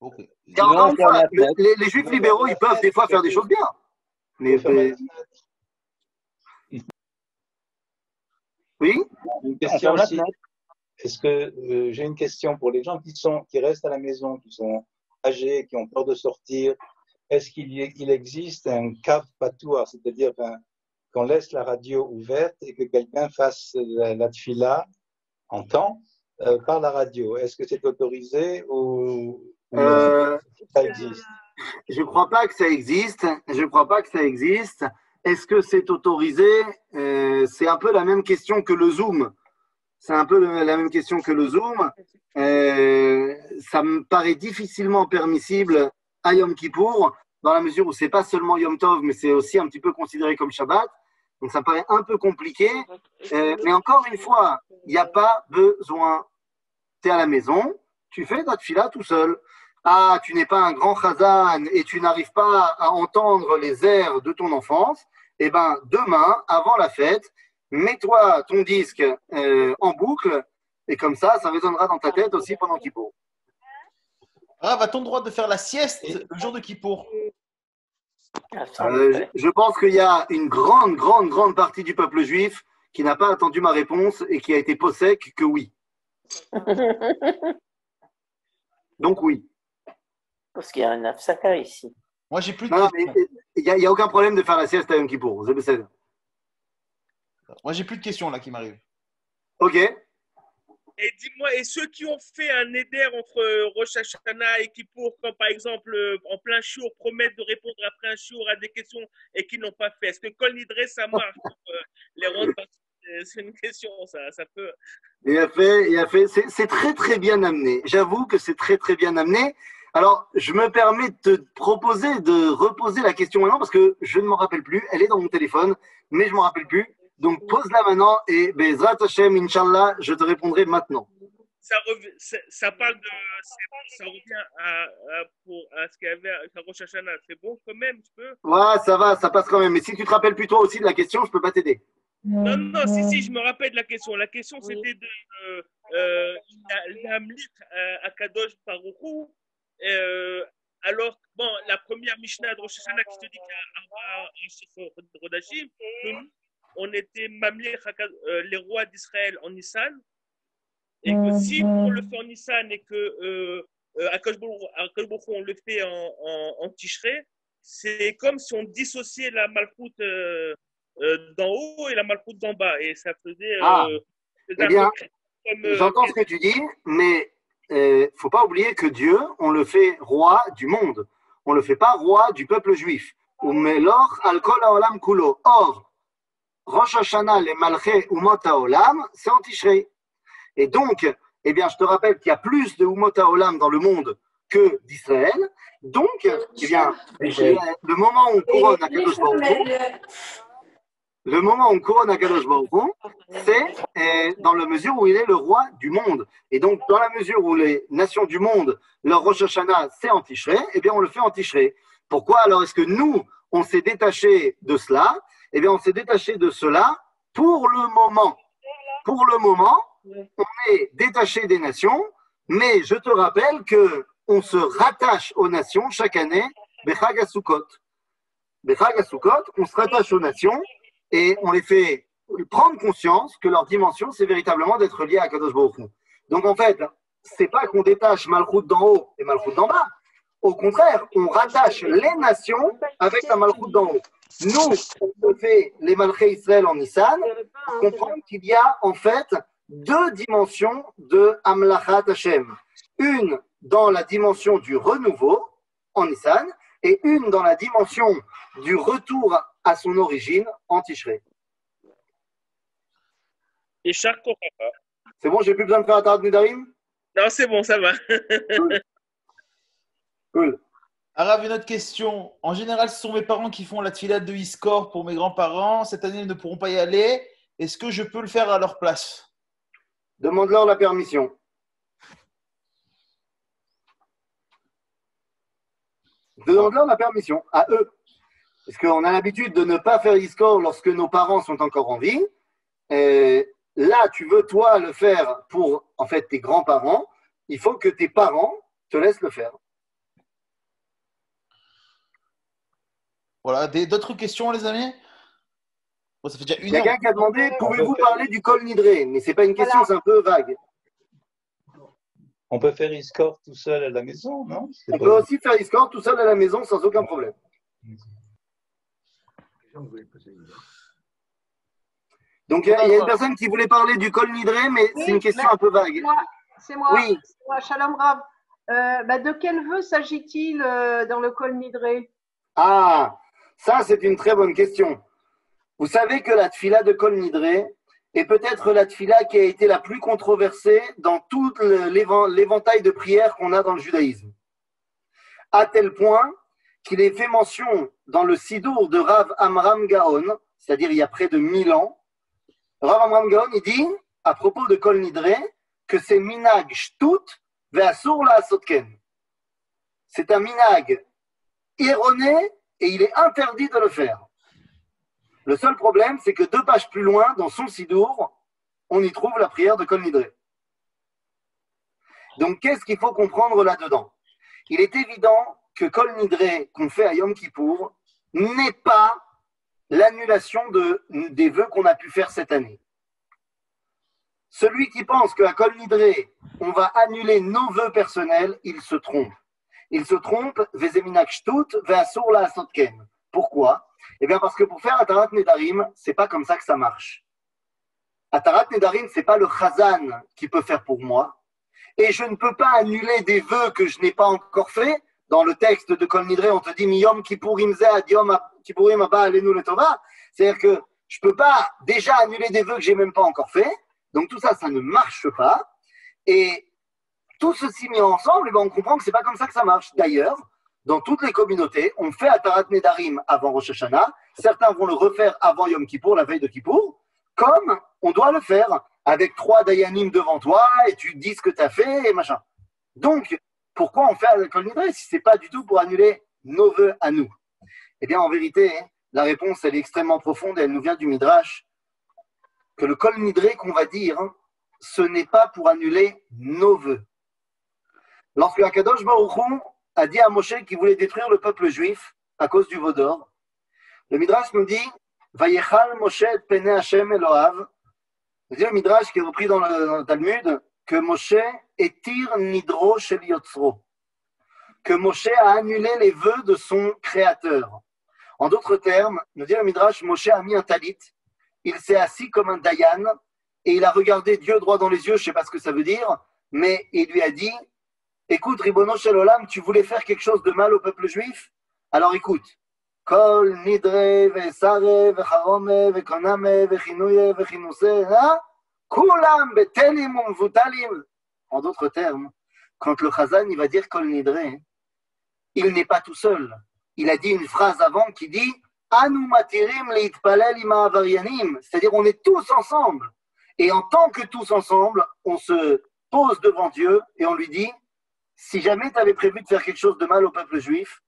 Okay. Encore une fois, les juifs libéraux, ils peuvent des fois faire des choses bien. Mais oui? Une question aussi. Est-ce que j'ai une question pour les gens qui restent à la maison, qui sont âgés, qui ont peur de sortir? Est-ce qu'il existe un cave patois, c'est-à-dire qu'on laisse la radio ouverte et que quelqu'un fasse la tfila en temps par la radio? Est-ce que c'est autorisé ou ça existe? Je ne crois pas que ça existe. Je crois pas que ça existe. Est-ce que c'est autorisé? C'est un peu la même question que le Zoom. C'est un peu la même question que le Zoom. Ça me paraît difficilement permissible à Yom Kippour, dans la mesure où c'est pas seulement Yom Tov, mais c'est aussi un petit peu considéré comme Shabbat. Donc ça me paraît un peu compliqué. Mais encore une fois, il n'y a pas besoin. Tu es à la maison, tu fais ta tfila tout seul. Ah, tu n'es pas un grand chazan et tu n'arrives pas à entendre les airs de ton enfance. Eh bien, demain, avant la fête, mets-toi ton disque en boucle et comme ça résonnera dans ta tête aussi pendant Kippour. Ah, va-t-on droit de faire la sieste le jour de Kippour? Je pense qu'il y a une grande partie du peuple juif qui n'a pas attendu ma réponse et qui a été possèque que oui. Donc oui. Parce qu'il y a un Afsaka ici. Moi, j'ai plus de questions. Il n'y a aucun problème de faire la sieste à Yom Kippour. Moi, j'ai plus de questions là qui m'arrivent. Ok. Et dis-moi, et ceux qui ont fait un éder entre Rosh Hashanah et Kippour, comme par exemple en plein jour, promettent de répondre après un jour à des questions et qui n'ont pas fait, est-ce que Kol Nidre, ça marche pour les rendre? C'est une question, ça peut. Il a fait. C'est très bien amené. J'avoue que c'est très bien amené. Alors, je me permets de te proposer de reposer la question maintenant parce que je ne m'en rappelle plus. Elle est dans mon téléphone, mais je ne m'en rappelle plus. Donc, pose-la maintenant et Bezrat Hashem, Inch'Allah, je te répondrai maintenant. Ça parle de. Ça revient à ce qu'il y avait à Rosh Hashanah. C'est bon quand même, tu peux? Ouais, ça va, ça passe quand même. Mais si tu te rappelles plus toi aussi de la question, je ne peux pas t'aider. Non, si, je me rappelle de la question. La question, c'était de l'Amlik à Kadosh Baruch Hu. Alors, bon, la première Mishnah de Rosh Hashanah qui te dit qu'il y a un Rodashim, on était Mamlir, les rois d'Israël en Nissan, et que si on le fait en Nissan et que Akadosh Baruch Hu, on le fait en Tishrei, c'est comme si on dissociait la Malchoute d'en haut et la Malchoute d'en bas, et ça faisait. Eh bien, j'entends ce que tu dis, mais faut pas oublier que Dieu, on le fait roi du monde. On le fait pas roi du peuple juif. Umelor al kol haolam kulo. Or, Rosh Hashanah le malché umot haolam, c'est en Tishrei. Et donc, eh bien, je te rappelle qu'il y a plus de umot haolam dans le monde que d'Israël. Donc, eh bien, le moment où on couronne Akadosh Baruch Hu, c'est dans la mesure où il est le roi du monde. Et donc, dans la mesure où les nations du monde, leur Rosh Hashanah, c'est en Tishrei, eh bien, on le fait en Tishrei. Pourquoi alors est-ce que nous, on s'est détaché de cela? Eh bien, on s'est détaché de cela pour le moment. Pour le moment, on est détaché des nations, mais je te rappelle que on se rattache aux nations chaque année, Bechag HaSukkot. Bechag HaSukkot, on se rattache aux nations et on les fait prendre conscience que leur dimension, c'est véritablement d'être lié à Kadosh Baruch Hu. Donc en fait, c'est pas qu'on détache Malchut d'en haut et Malchut d'en bas. Au contraire, on rattache les nations avec la Malchut d'en haut. Nous, on fait les Malchei Israël en Nissan pour comprendre qu'il y a en fait deux dimensions de Amlachat Hashem. Une dans la dimension du renouveau en Nissan et une dans la dimension du retour à son origine en Tishrei. Et chaque Korah. C'est bon, j'ai plus besoin de faire la Tarat Nedarim? Non, c'est bon, ça va. Cool. Arav, une autre question. En général, ce sont mes parents qui font la tfila de Iskor pour mes grands-parents. Cette année, ils ne pourront pas y aller. Est-ce que je peux le faire à leur place? Demande-leur la permission. Demande-leur la permission, à eux. Parce qu'on a l'habitude de ne pas faire Iskor lorsque nos parents sont encore en vie. Et là, tu veux, toi, le faire pour, en fait, tes grands-parents. Il faut que tes parents te laissent le faire. Voilà, d'autres questions, les amis? Bon, ça fait déjà Il y a quelqu'un qui a demandé, pouvez-vous parler du Kol Nidré? Mais ce n'est pas une question, c'est un peu vague. On peut faire Iskor tout seul à la maison, non? On peut aussi faire Iskor tout seul à la maison sans aucun problème. Donc il y a une personne qui voulait parler du Kol Nidré, mais Oui, c'est une question un peu vague. C'est moi. Oui. C'est moi, Shalom Rav. De quel vœu s'agit-il dans le Kol Nidré? Ah, ça c'est une très bonne question. Vous savez que la tfila de Kol Nidré est peut-être la tfila qui a été la plus controversée dans tout l'éventail de prières qu'on a dans le judaïsme. À tel point qu'il est fait mention dans le Sidour de Rav Amram Gaon, c'est-à-dire il y a près de 1000 ans. Rav Amram Gaon, il dit, à propos de Kol Nidré, que c'est minag shtut ve'asur la'asotken. C'est un minag erroné et il est interdit de le faire. Le seul problème, c'est que 2 pages plus loin, dans son Sidour, on y trouve la prière de Kol Nidré. Donc, qu'est-ce qu'il faut comprendre là-dedans? Il est évident que Kol Nidré qu'on fait à Yom Kippour n'est pas l'annulation des vœux qu'on a pu faire cette année. Celui qui pense qu'à Kol Nidré, on va annuler nos vœux personnels, il se trompe. Il se trompe, Vezeminak Shtut, Ve'asur la'asotken. Pourquoi? Eh bien, parce que pour faire Atarat Nedarim, c'est pas comme ça que ça marche. Atarat Nedarim, c'est pas le Chazan qui peut faire pour moi. Et je ne peux pas annuler des vœux que je n'ai pas encore faits. Dans le texte de Kol Nidré, on te dit Miyom Kippourim Ze ad Yom Kippourim Haba Alenu Letova. C'est-à-dire que je ne peux pas déjà annuler des vœux que je n'ai même pas encore faits. Donc tout ça, ça ne marche pas. Et tout ceci mis ensemble, on comprend que ce n'est pas comme ça que ça marche. D'ailleurs, dans toutes les communautés, on fait Atarat Nedarim avant Rosh Hashanah. Certains vont le refaire avant Yom Kippour, la veille de Kippour, comme on doit le faire avec 3 dayanim devant toi et tu dis ce que tu as fait et machin. Donc, pourquoi on fait le Kol Nidré si ce n'est pas du tout pour annuler nos vœux à nous? Eh bien, en vérité, la réponse, elle est extrêmement profonde et elle nous vient du Midrash. Que le Kol Nidré qu'on va dire, ce n'est pas pour annuler nos vœux. Lorsque Akadosh Baruch Hu a dit à Moshe qu'il voulait détruire le peuple juif à cause du veau d'or, le Midrash nous dit Vayechal Moshe et Pene Hashem Eloav. C'est le Midrash qui est repris dans le Talmud que Moshe etir nidro shel yotzro, que Moshe a annulé les vœux de son créateur. En d'autres termes, nous dit le Midrash, Moshe a mis un talit, il s'est assis comme un dayan et il a regardé Dieu droit dans les yeux, je ne sais pas ce que ça veut dire, mais il lui a dit, écoute, Ribono Shel Olam, tu voulais faire quelque chose de mal au peuple juif? Alors écoute. Kol nidre ve'sare ve'charome ve'koname ve'chinouye ve'chinousse, kulam betelim umvutalim. En d'autres termes, quand le Chazan il va dire Kol nidre, il n'est pas tout seul. Il a dit une phrase avant qui dit Anu matirim leitpalel ima avarianim, c'est-à-dire on est tous ensemble. Et en tant que tous ensemble, on se pose devant Dieu et on lui dit si jamais tu avais prévu de faire quelque chose de mal au peuple juif,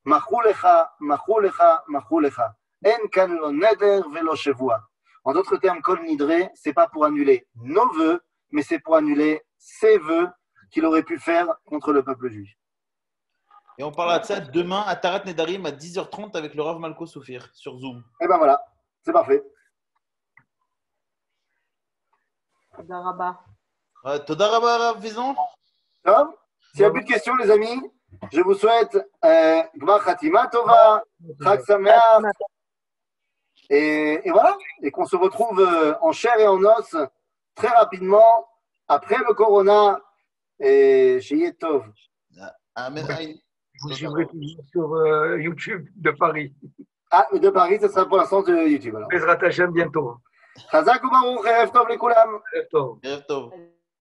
Machou lecha, machou lecha, machou lecha. En kan lo neder velo shevua. En d'autres termes, Kol Nidre, c'est pas pour annuler nos vœux, mais c'est pour annuler ses vœux qu'il aurait pu faire contre le peuple juif. Et on parlera de ça demain à Tarat Nedarim à 10h30 avec le Rav Malko Soufir sur Zoom. Et ben voilà, c'est parfait. Toda Rabba. Toda Rabba, Rav Vizon. S'il n'y a plus de questions, les amis, je vous souhaite Gmar Khatima Tova, Chag Sameach, et voilà, et qu'on se retrouve en chair et en os très rapidement après le Corona et chez Tov. Amen. Vous suivrez toujours sur YouTube de Paris. Ah, de Paris, ce sera pour l'instant de YouTube. Alors. Bezrat Hashem bientôt. Chazak ou Baruch, Erev Tov les Kulam. Erev Tov. Erev Tov.